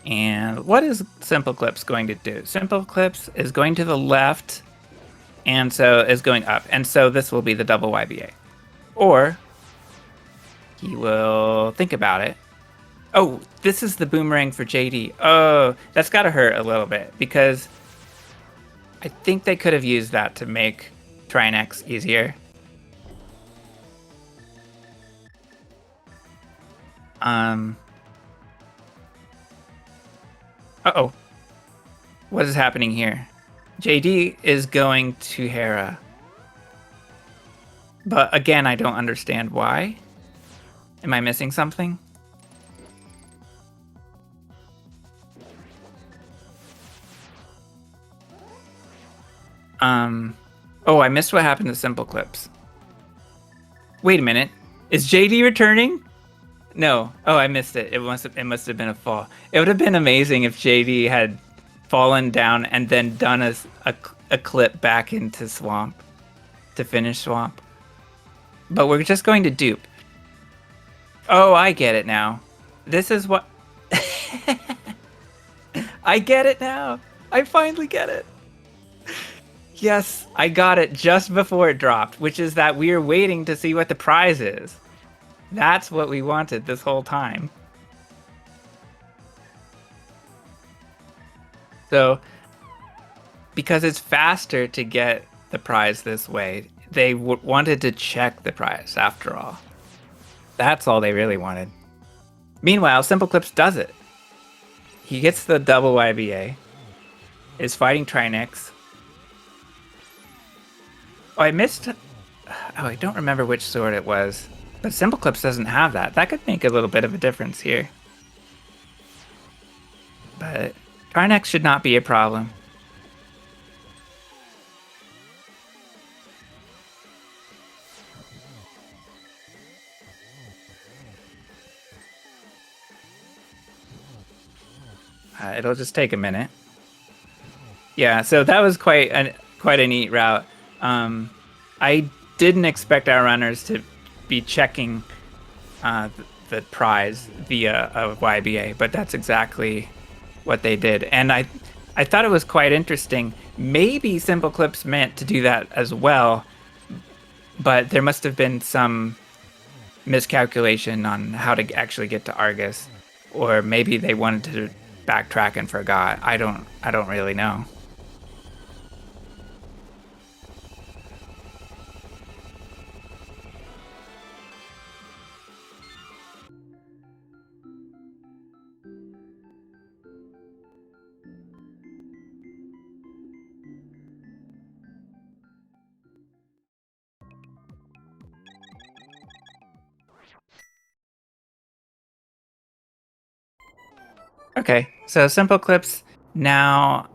And what is SimpleClips going to do? SimpleClips is going to the left, and so is going up. And so this will be the double YBA. Or he will think about it. Oh, this is the boomerang for JD. Oh, that's got to hurt a little bit because I think they could have used that to make Trinex easier. Uh-oh. What is happening here? JD is going to Hera. But again, I don't understand why. Am I missing something? Oh, I missed what happened to SimpleClips. Wait a minute. Is JD returning? No. Oh, I missed it. It must have been a fall. It would have been amazing if JD had fallen down and then done a clip back into Swamp to finish Swamp. But we're just going to dupe. Oh, I get it now. This is what... I get it now. I finally get it. Yes, I got it just before it dropped, which is that we're waiting to see what the prize is. That's what we wanted this whole time. So, because it's faster to get the prize this way, they wanted to check the prize after all. That's all they really wanted. Meanwhile, SimpleClips does it. He gets the double YBA, is fighting Trinex, Oh, I missed. Oh, I don't remember which sword it was. But SimpleClips doesn't have that. That could make a little bit of a difference here. But Trinex should not be a problem. It'll just take a minute. Yeah, so that was quite a neat route. I didn't expect our runners to be checking the prize via a YBA, but that's exactly what they did. And I thought it was quite interesting. Maybe SimpleClips meant to do that as well, but there must have been some miscalculation on how to actually get to Argus, or maybe they wanted to backtrack and forgot. I don't really know. Okay, so SimpleClips now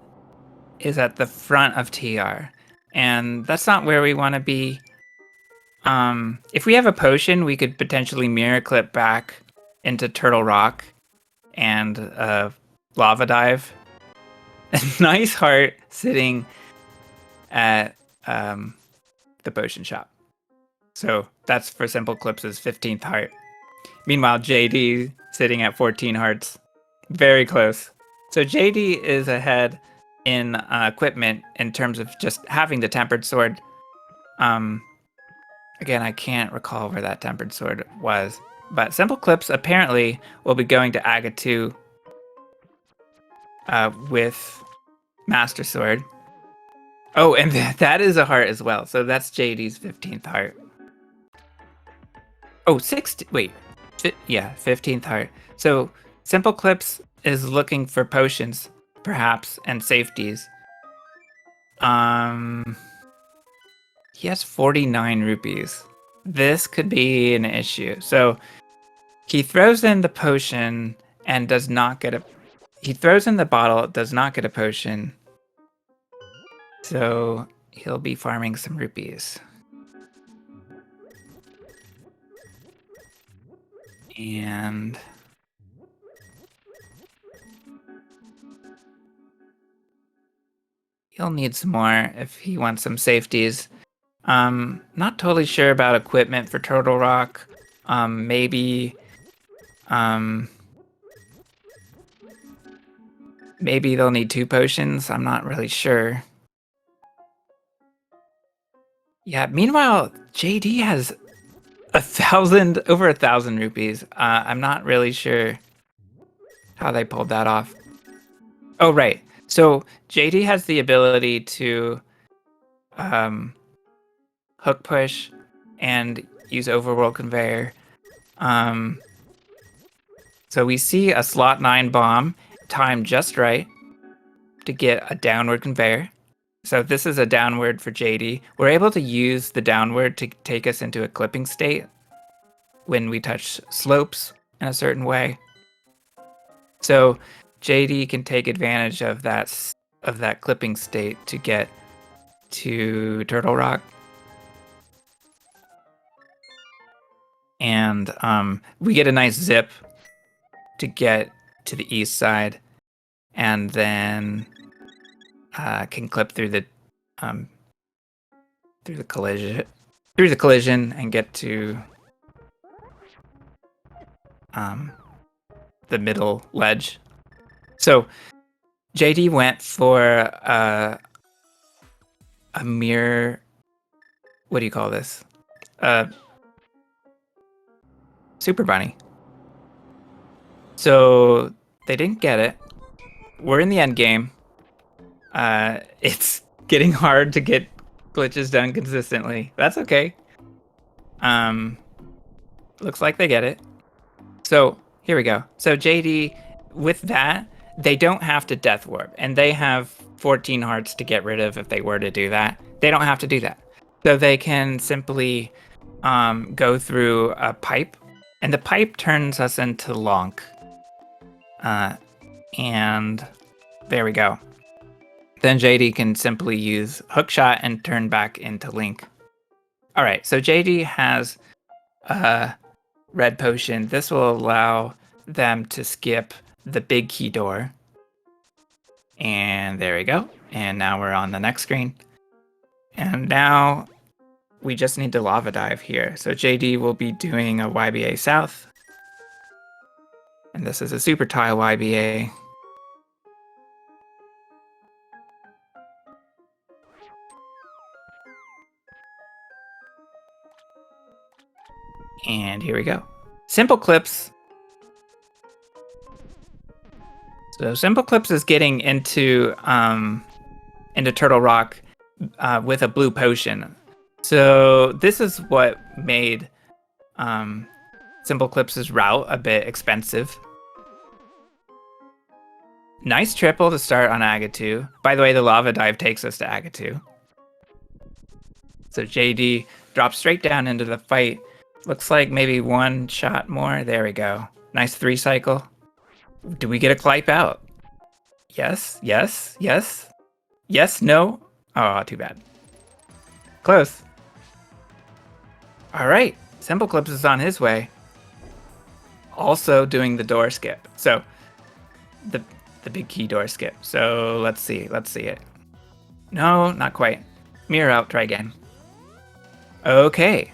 is at the front of TR, and that's not where we want to be. If we have a potion, we could potentially mirror clip back into Turtle Rock and Lava Dive. A nice heart sitting at the potion shop. So that's for SimpleClips' 15th heart. Meanwhile, JD sitting at 14 hearts. Very close. So JD is ahead in equipment in terms of just having the tempered sword. Again, I can't recall where that tempered sword was. But SimpleClips apparently will be going to Aga 2 with Master Sword. Oh, and that is a heart as well. So that's JD's 15th heart. Oh, 16. Wait. Yeah, 15th heart. So SimpleClips is looking for potions, perhaps, and safeties. He has 49 rupees. This could be an issue. So he throws in the potion and does not get a... He throws in the bottle, does not get a potion. So he'll be farming some rupees. And... he'll need some more if he wants some safeties. Not totally sure about equipment for Turtle Rock. Maybe they'll need 2 potions. I'm not really sure. Yeah, meanwhile, JD has over 1,000 rupees. I'm not really sure how they pulled that off. Oh, right. So JD has the ability to hook push and use overworld conveyor. So we see a slot 9 bomb timed just right to get a downward conveyor. So this is a downward for JD. We're able to use the downward to take us into a clipping state when we touch slopes in a certain way. So JD can take advantage of that clipping state to get to Turtle Rock. And we get a nice zip to get to the east side, and then can clip through the collision and get to the middle ledge. So JD went for a mirror. What do you call this? Super Bunny. So they didn't get it. We're in the end game. It's getting hard to get glitches done consistently. That's okay. Looks like they get it. So here we go. So JD, with that, they don't have to death warp, and they have 14 hearts to get rid of if they were to do that. They don't have to do that. So they can simply go through a pipe, and the pipe turns us into Lonk. And there we go. Then JD can simply use Hookshot and turn back into Link. All right, so JD has a red potion. This will allow them to skip the big key door. And there we go. And now we're on the next screen. And now we just need to lava dive here. So JD will be doing a YBA South. And this is a super tile YBA. And here we go. SimpleClips. So SimpleClips is getting into Turtle Rock with a blue potion. So this is what made SimpleClips' route a bit expensive. Nice triple to start on Agatu. By the way, the lava dive takes us to Agatu. So JD drops straight down into the fight. Looks like maybe one shot more. There we go. Nice 3 cycle. Do we get a Clipe out? Yes, yes, yes. Yes, no. Oh, too bad. Close. All right. SimpleClips is on his way. Also doing the door skip. So the big key door skip. So let's see it. No, not quite. Mirror out, try again. Okay.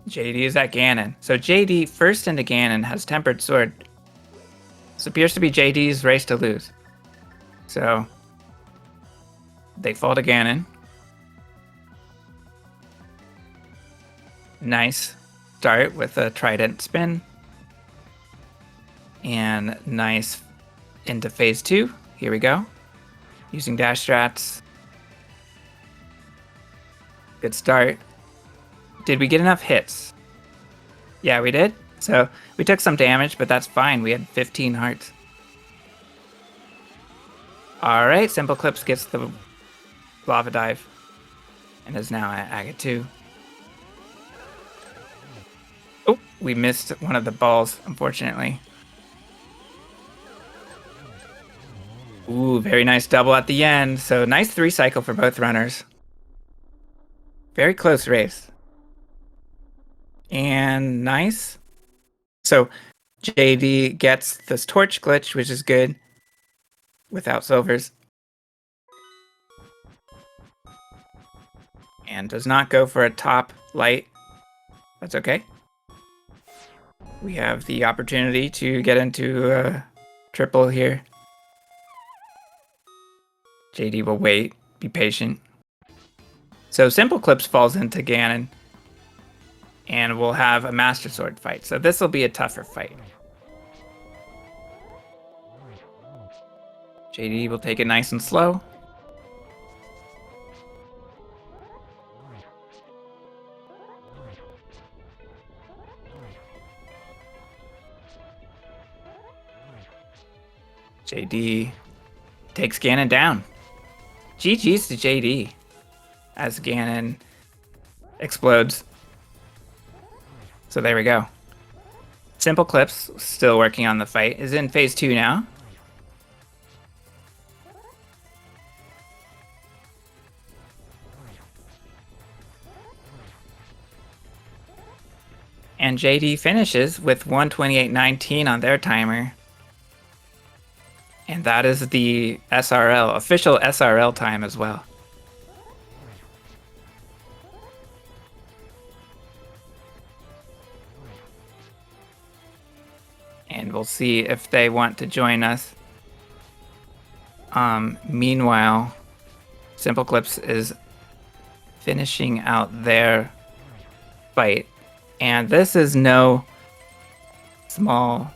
JD is at Ganon. So JD first into Ganon has Tempered Sword. This appears to be JD's race to lose. So they fall to Ganon. Nice start with a Trident spin. And nice into phase 2. Here we go. Using dash strats. Good start. Did we get enough hits? Yeah, we did. So we took some damage, but that's fine. We had 15 hearts. All right, SimpleClips gets the lava dive and is now at Agatu. Oh, we missed one of the balls, unfortunately. Ooh, very nice double at the end. So nice 3 cycle for both runners. Very close race. And nice. So JD gets this torch glitch, which is good. Without silvers. And does not go for a top light. That's okay. We have the opportunity to get into a triple here. JD will wait. Be patient. So SimpleClips falls into Ganon. And we'll have a Master Sword fight. So this will be a tougher fight. JD will take it nice and slow. JD takes Ganon down. GG's to JD as Ganon explodes. So there we go. SimpleClips, still working on the fight, is in phase 2 now. And JD finishes with 128.19 on their timer. And that is the SRL, official SRL time as well. And we'll see if they want to join us. Meanwhile, SimpleClips is finishing out their fight. And this is no small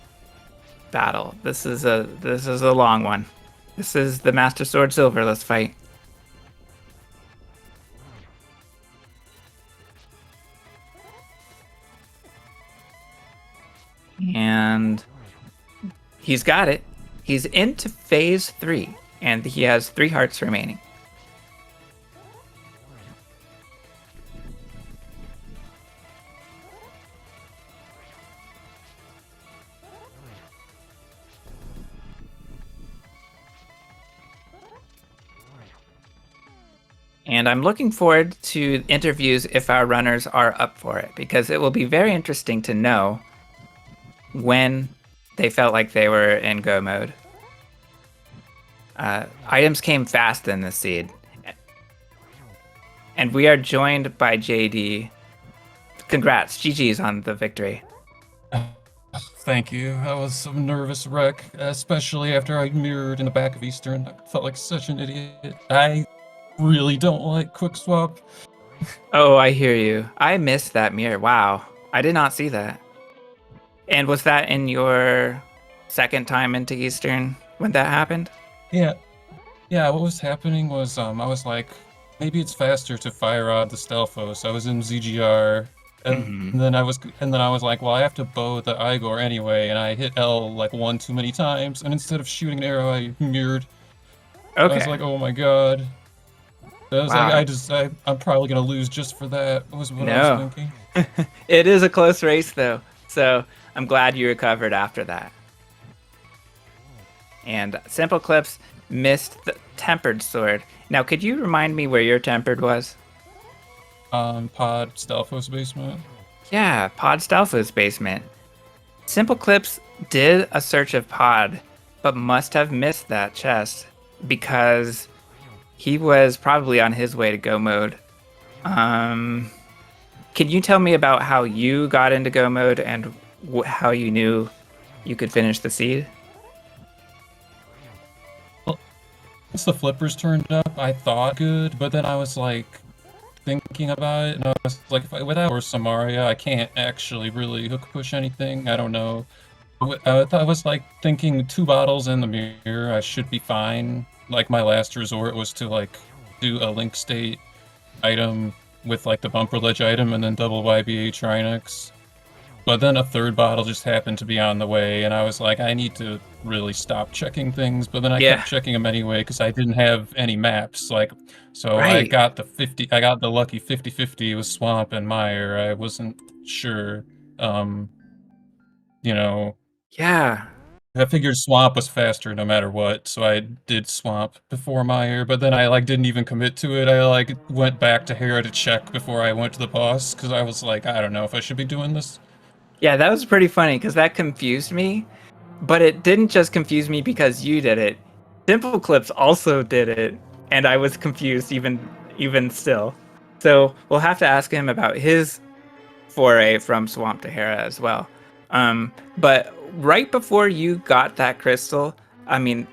battle. This is a long one. This is the Master Sword Silverless fight. And he's got it. He's into phase 3, and he has 3 hearts remaining. And I'm looking forward to interviews if our runners are up for it, because it will be very interesting to know when they felt like they were in go mode. Items came fast in this seed. And we are joined by JD. Congrats, GG's on the victory. Thank you. I was a nervous wreck, especially after I mirrored in the back of Eastern. I felt like such an idiot. I really don't like quick swap. Oh, I hear you. I missed that mirror. Wow. I did not see that. And was that in your second time into Eastern when that happened? Yeah. Yeah, what was happening was I was like, maybe it's faster to fire out the Stelphos. I was in ZGR, and then I was like, well, I have to bow the Igor anyway, and I hit L like one too many times, and instead of shooting an arrow, I mirrored. Okay. I was like, oh my god. I was Wow. like, I'm probably gonna lose just for that. Was what I No. was thinking. It is a close race, though. So I'm glad you recovered after that. And SimpleClips missed the tempered sword. Now, could you remind me where your tempered was? Pod Stelphos basement. Yeah, Pod Stalfo's basement. SimpleClips did a search of Pod, but must have missed that chest because he was probably on his way to go mode. Can you tell me about how you got into go mode and how you knew you could finish the seed? Once the flippers turned up, I thought good, but then I was like thinking about it, and I was like, without or Samaria, I can't actually really hook push anything. I don't know. I was like thinking 2 bottles in the mirror, I should be fine. Like my last resort was to like do a link state item with like the bumper ledge item and then double YBA Trinex. But then a 3rd bottle just happened to be on the way, and I was like, I need to really stop checking things. But then I kept checking them anyway because I didn't have any maps. Like, so I got the lucky 50-50 with Swamp and Meyer. I wasn't sure. You know, Yeah. I figured Swamp was faster no matter what, so I did Swamp before Meyer. But then I like didn't even commit to it. I like went back to Hera to check before I went to the boss because I was like, I don't know if I should be doing this. Yeah, that was pretty funny because that confused me. But it didn't just confuse me because you did it. SimpleClips also did it, and I was confused even still. So we'll have to ask him about his foray from Swamp to Hera as well. But right before you got that crystal, I mean,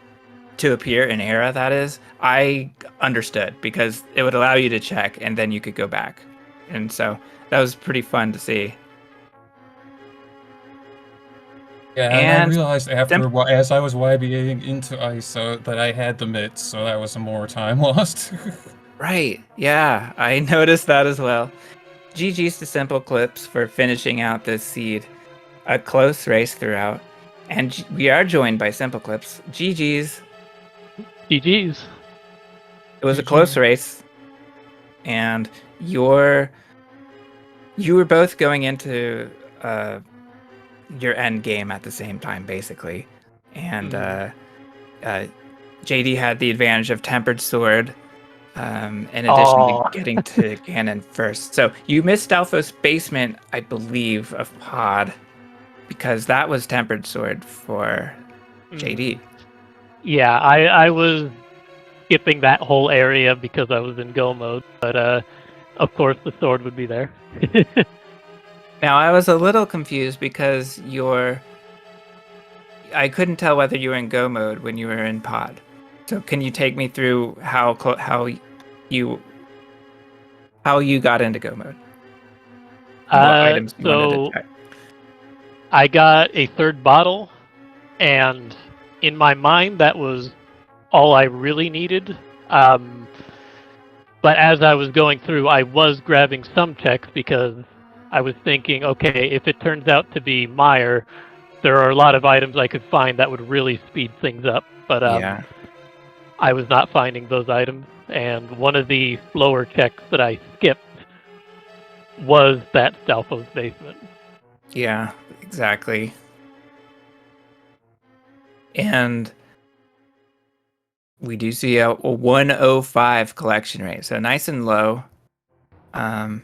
to appear in Hera, that is, I understood because it would allow you to check and then you could go back. And so that was pretty fun to see. Yeah, and I realized after, as I was YBAing into ice, that I had the mitts, so that was some more time lost. Right, yeah, I noticed that as well. GG's to SimpleClips for finishing out this seed. A close race throughout. And we are joined by SimpleClips. GG's. GG's. It was a close race. And you were both going into your end game at the same time, basically. And JD had the advantage of Tempered Sword, in addition to getting to Ganon first. So you missed Stalfo's basement, I believe, of Pod, because that was Tempered Sword for JD. Yeah, I was skipping that whole area because I was in go mode, but of course the sword would be there. Now, I was a little confused because I couldn't tell whether you were in go mode when you were in pod. So can you take me through how you got into go mode? What items you wanted to check? I got a 3rd bottle, and in my mind that was all I really needed. But as I was going through, I was grabbing some checks because I was thinking, okay, if it turns out to be Meyer, there are a lot of items I could find that would really speed things up. But I was not finding those items, and one of the slower checks that I skipped was that Stalfo's basement. Yeah, exactly. And we do see a 105 collection rate, so nice and low. And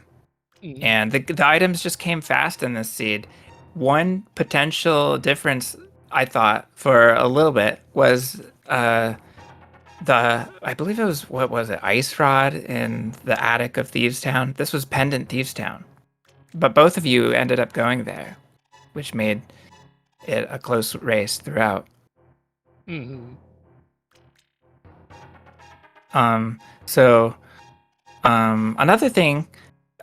the items just came fast in this seed. One potential difference I thought for a little bit was I believe it was, what was it, Ice Rod in the attic of Thieves Town. This was Pendant Thieves Town, but both of you ended up going there, which made it a close race throughout. Another thing,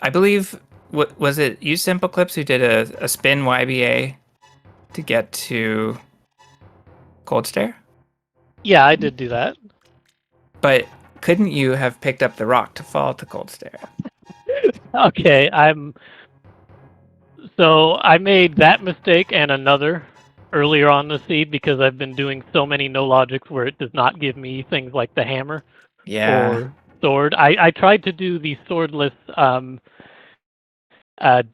I believe, was it you, SimpleClips, who did a spin YBA to get to Cold Stare? Yeah, I did do that. But couldn't you have picked up the rock to fall to Cold Stare? Okay, So I made that mistake and another earlier on the seed because I've been doing so many no logics where it does not give me things like the hammer or sword. I tried to do the swordless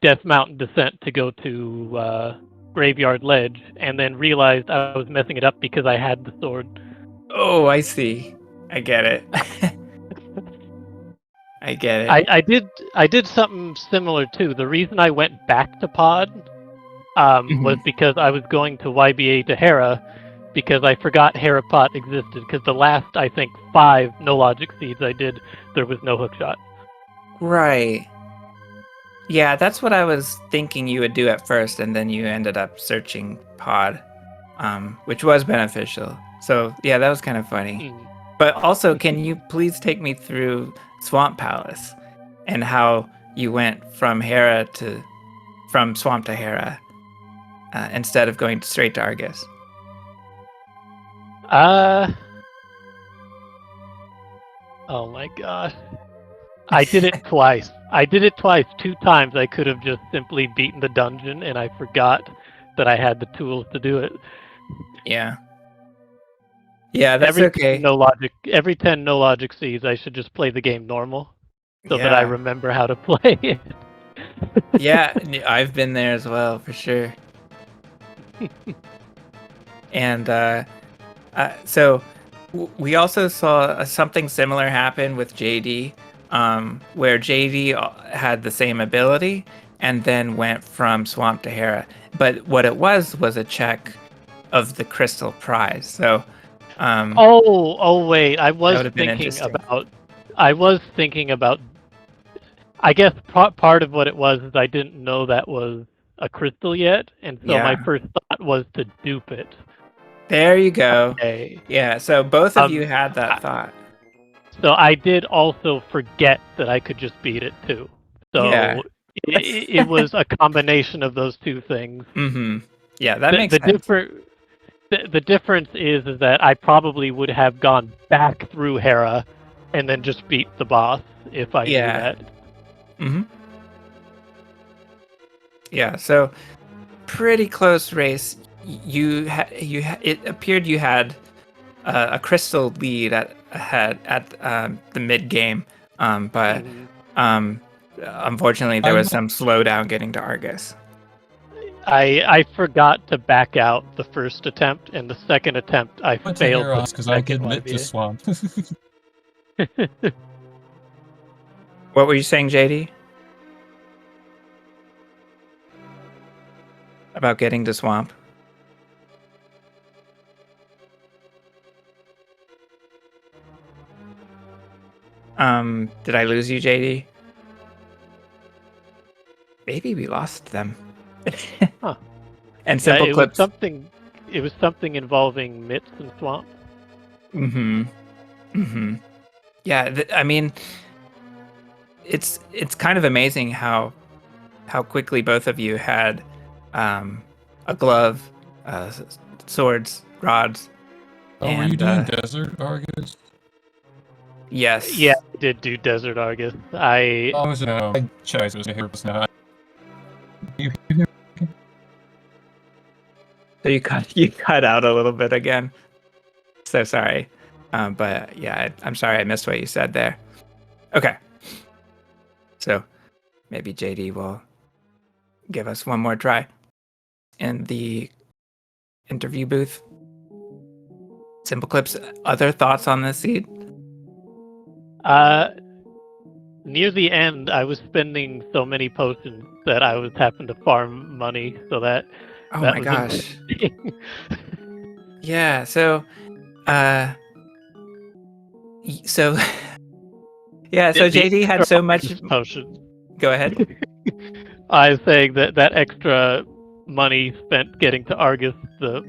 Death Mountain descent to go to Graveyard Ledge, and then realized I was messing it up because I had the sword. Oh, I see. I get it. I get it. I did something similar too. The reason I went back to Pod was because I was going to YBA to Hera because I forgot Hera Pot existed. Because the last, I think, 5 no logic seeds I did, there was no hookshot. Right. Yeah, that's what I was thinking you would do at first, and then you ended up searching Pod, which was beneficial. So yeah, that was kind of funny. But also, can you please take me through Swamp Palace and how you went from Swamp to Hera instead of going straight to Argus? Oh my gosh. I did it twice. 2 times. I could have just simply beaten the dungeon, and I forgot that I had the tools to do it. Yeah. Yeah, that's okay. Every 10 no logic seeds, I should just play the game normal so that I Yeah. remember how to play it. Yeah, I've been there as well, for sure. And so we also saw something similar happen with JD, where JD had the same ability and then went from Swamp to Hera. But what it was a check of the crystal prize. So wait, I was thinking about I guess part of what it was is I didn't know that was a crystal yet, and so my first thought was to dupe it. There you go. Okay. Yeah, so both of you had that thought. So I did also forget that I could just beat it too. So it was a combination of those two things. Yeah, that makes sense. The difference is that I probably would have gone back through Hera and then just beat the boss if I knew that. Yeah, so pretty close race. It appeared you had a crystal lead at the mid game, but unfortunately there was some slowdown getting to Argus. I forgot to back out the first attempt, and the second attempt I failed because I did admit to Swamp. What were you saying, JD? About getting to Swamp? Did I lose you, JD? Maybe we lost them. Huh. And SimpleClips. It was something involving Mitts and Swamp. Yeah, I mean, it's kind of amazing how quickly both of you had a glove, swords, rods. Oh, were you doing Desert Argus? Yes. Yeah, I did do Desert Argus. I chose it was here now. So you cut out a little bit again. So sorry. But yeah, I'm sorry I missed what you said there. Okay. So maybe JD will give us one more try in the interview booth. SimpleClips, other thoughts on this seed? Near the end, I was spending so many potions that I was having to farm money, so that Oh that my was gosh. interesting. Yeah, so so yeah, so The JD had extra so much. Argus potion. Go ahead. I was saying that extra money spent getting to Argus the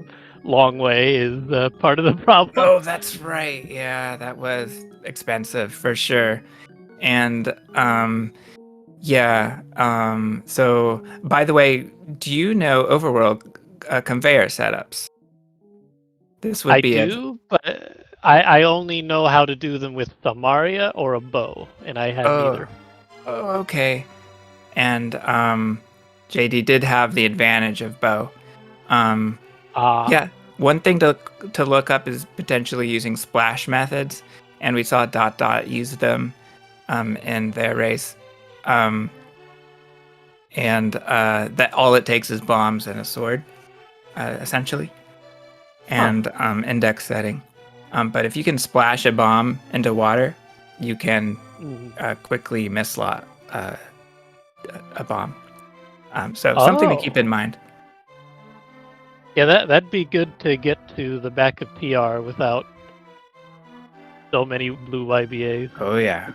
long way is part of the problem. Oh, that's right. Yeah, that was expensive for sure. And yeah, so by the way, do you know overworld conveyor setups? This would I be a do, but I only know how to do them with Samaria or a bow, and I have oh, neither. oh, okay. And JD did have the advantage of bow. Um, Ah, yeah, one thing to look up is potentially using splash methods, and we saw Dot Dot use them in their race. And that all it takes is bombs and a sword, essentially, and index setting. But if you can splash a bomb into water, you can quickly mislot a bomb. So something to keep in mind. yeah, that'd be good to get to the back of TR without so many blue YBAs. Oh yeah.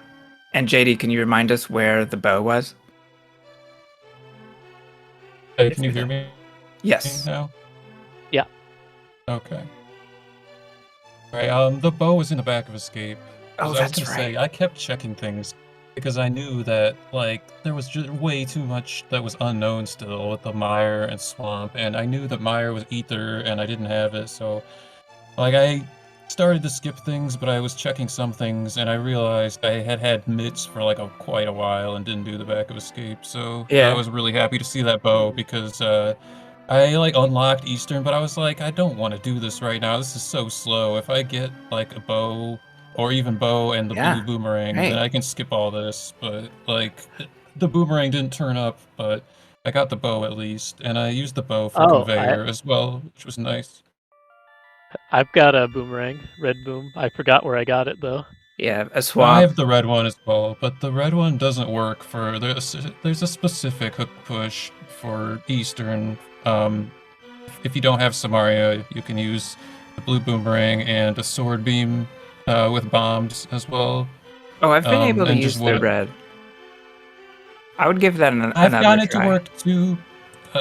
And JD, can you remind us where the bow was? Hey, can you hear me Yes. now? Yeah. Okay. Alright, the bow was in the back of Escape. Oh, I was that's gonna say, right. I kept checking things because I knew that, like, there was just way too much that was unknown still with the Mire and Swamp, and I knew that Mire was Ether and I didn't have it, so, like, I started to skip things, but I was checking some things, and I realized I had had mitts for, like, quite a while and didn't do the back of Escape, so I Yeah. was really happy to see that bow because, I, like, unlocked Eastern, but I was like, I don't want to do this right now. This is so slow. If I get, like, a bow, or even bow and the blue Yeah. boomerang, then Right. I can skip all this. But, like, the boomerang didn't turn up, but I got the bow at least. And I used the bow for Oh, conveyor as well, which was nice. I've got a boomerang, red boom. I forgot where I got it though. Yeah. A I swamp. have the red one as well, but the red one doesn't work for... There's a specific hook push for Eastern. If you don't have Samaria, you can use the blue boomerang and a sword beam with bombs as well. Oh, I've been able to And use just the what red. I would give that I've another gotten it to try. work too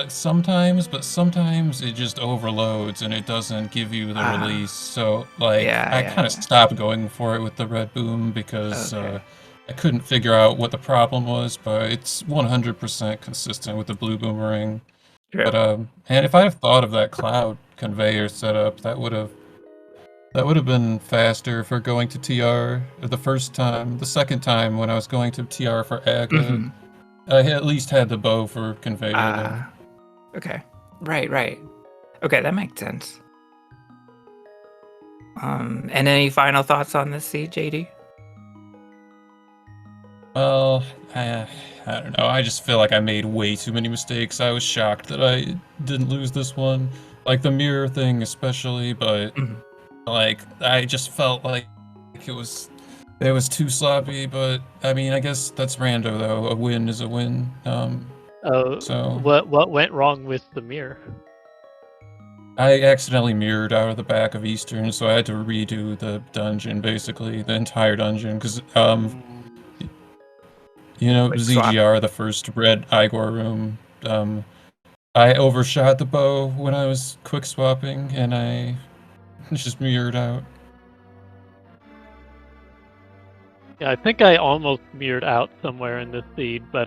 sometimes, but sometimes it just overloads and it doesn't give you the Ah, release. So like yeah, I yeah, kind of yeah. stopped going for it with the red boom because Okay. I couldn't figure out what the problem was, but it's 100% consistent with the blue boomerang. True. But and if I have thought of that cloud conveyor setup, that would have been faster for going to TR the first time. The second time when I was going to TR for Aga, Mm-hmm. I at least had the bow for conveyor though. Okay. Right, right. Okay, that makes sense. And any final thoughts on this seed, JD? Well, I don't know. I just feel like I made way too many mistakes. I was shocked that I didn't lose this one. Like the mirror thing especially, but Mhm. like I just felt like it was too sloppy, but I mean, I guess that's rando though. A win is a win. So What went wrong with the mirror? I accidentally mirrored out of the back of Eastern, so I had to redo the dungeon, basically the entire dungeon, because Quick swap. ZGR, the first red Igor room. I overshot the bow when I was quick swapping, and I just mirrored out. Yeah, I think I almost mirrored out somewhere in this seed, but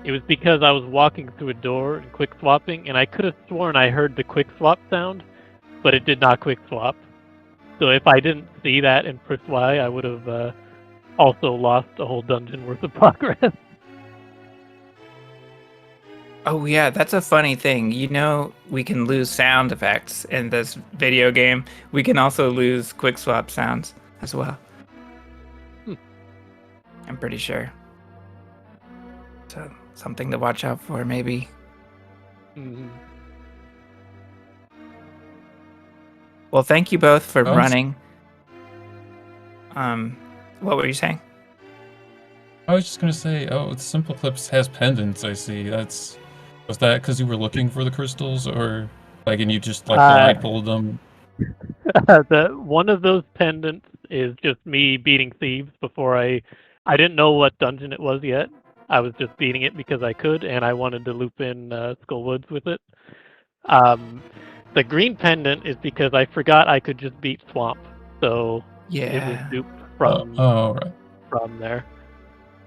it was because I was walking through a door and quick swapping, and I could have sworn I heard the quick swap sound, but it did not quick swap. So if I didn't see that and press Y, I would have also lost a whole dungeon worth of progress. Oh yeah, that's a funny thing. You know, we can lose sound effects in this video game. We can also lose quick swap sounds as well. I'm pretty sure. So something to watch out for, maybe. Mhm. Well, thank you both for Oh, running. What were you saying? I was just gonna say, oh, SimpleClips has pendants. I see. Was that because you were looking for the crystals, or like, and you just like blind pulled them? One of those pendants is just me beating thieves before I didn't know what dungeon it was yet. I was just beating it because I could, and I wanted to loop in Skullwoods with it. The green pendant is because I forgot I could just beat Swamp, so it was Yeah. duped Right. from there.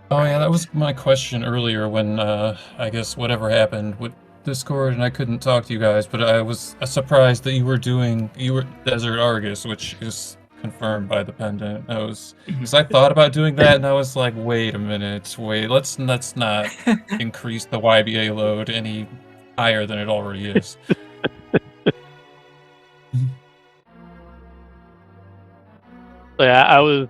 Oh yeah, that was my question earlier when I guess whatever happened with Discord and I couldn't talk to you guys, but I was surprised that you were Desert Argus, which is confirmed by the pendant. Because I thought about doing that and I was like, wait a minute, let's not increase the YBA load any higher than it already is. So yeah, I was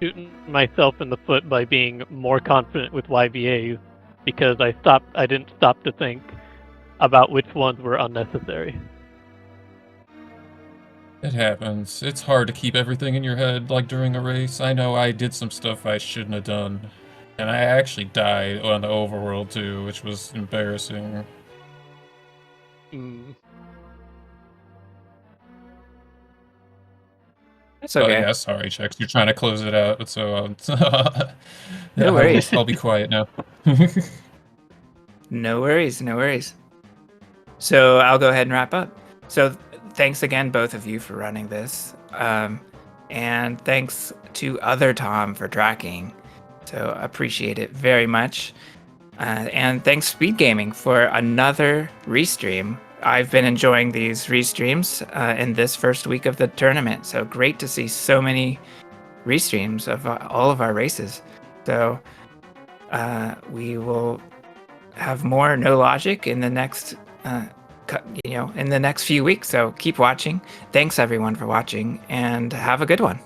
shooting myself in the foot by being more confident with YBAs because I didn't stop to think about which ones were unnecessary. It happens. It's hard to keep everything in your head, like during a race. I know I did some stuff I shouldn't have done. And I actually died on the overworld too, which was embarrassing. That's okay. Yeah, sorry, Chex. You're trying to close it out, so No worries. I'll be quiet now. No worries, no worries. So I'll go ahead and wrap up. So thanks again, both of you, for running this. And thanks to other Tom for tracking. So appreciate it very much. And thanks SpeedGaming for another restream. I've been enjoying these restreams in this first week of the tournament. So great to see so many restreams of all of our races. So we will have more No Logic in the next in the next few weeks. So keep watching. Thanks everyone for watching, and have a good one.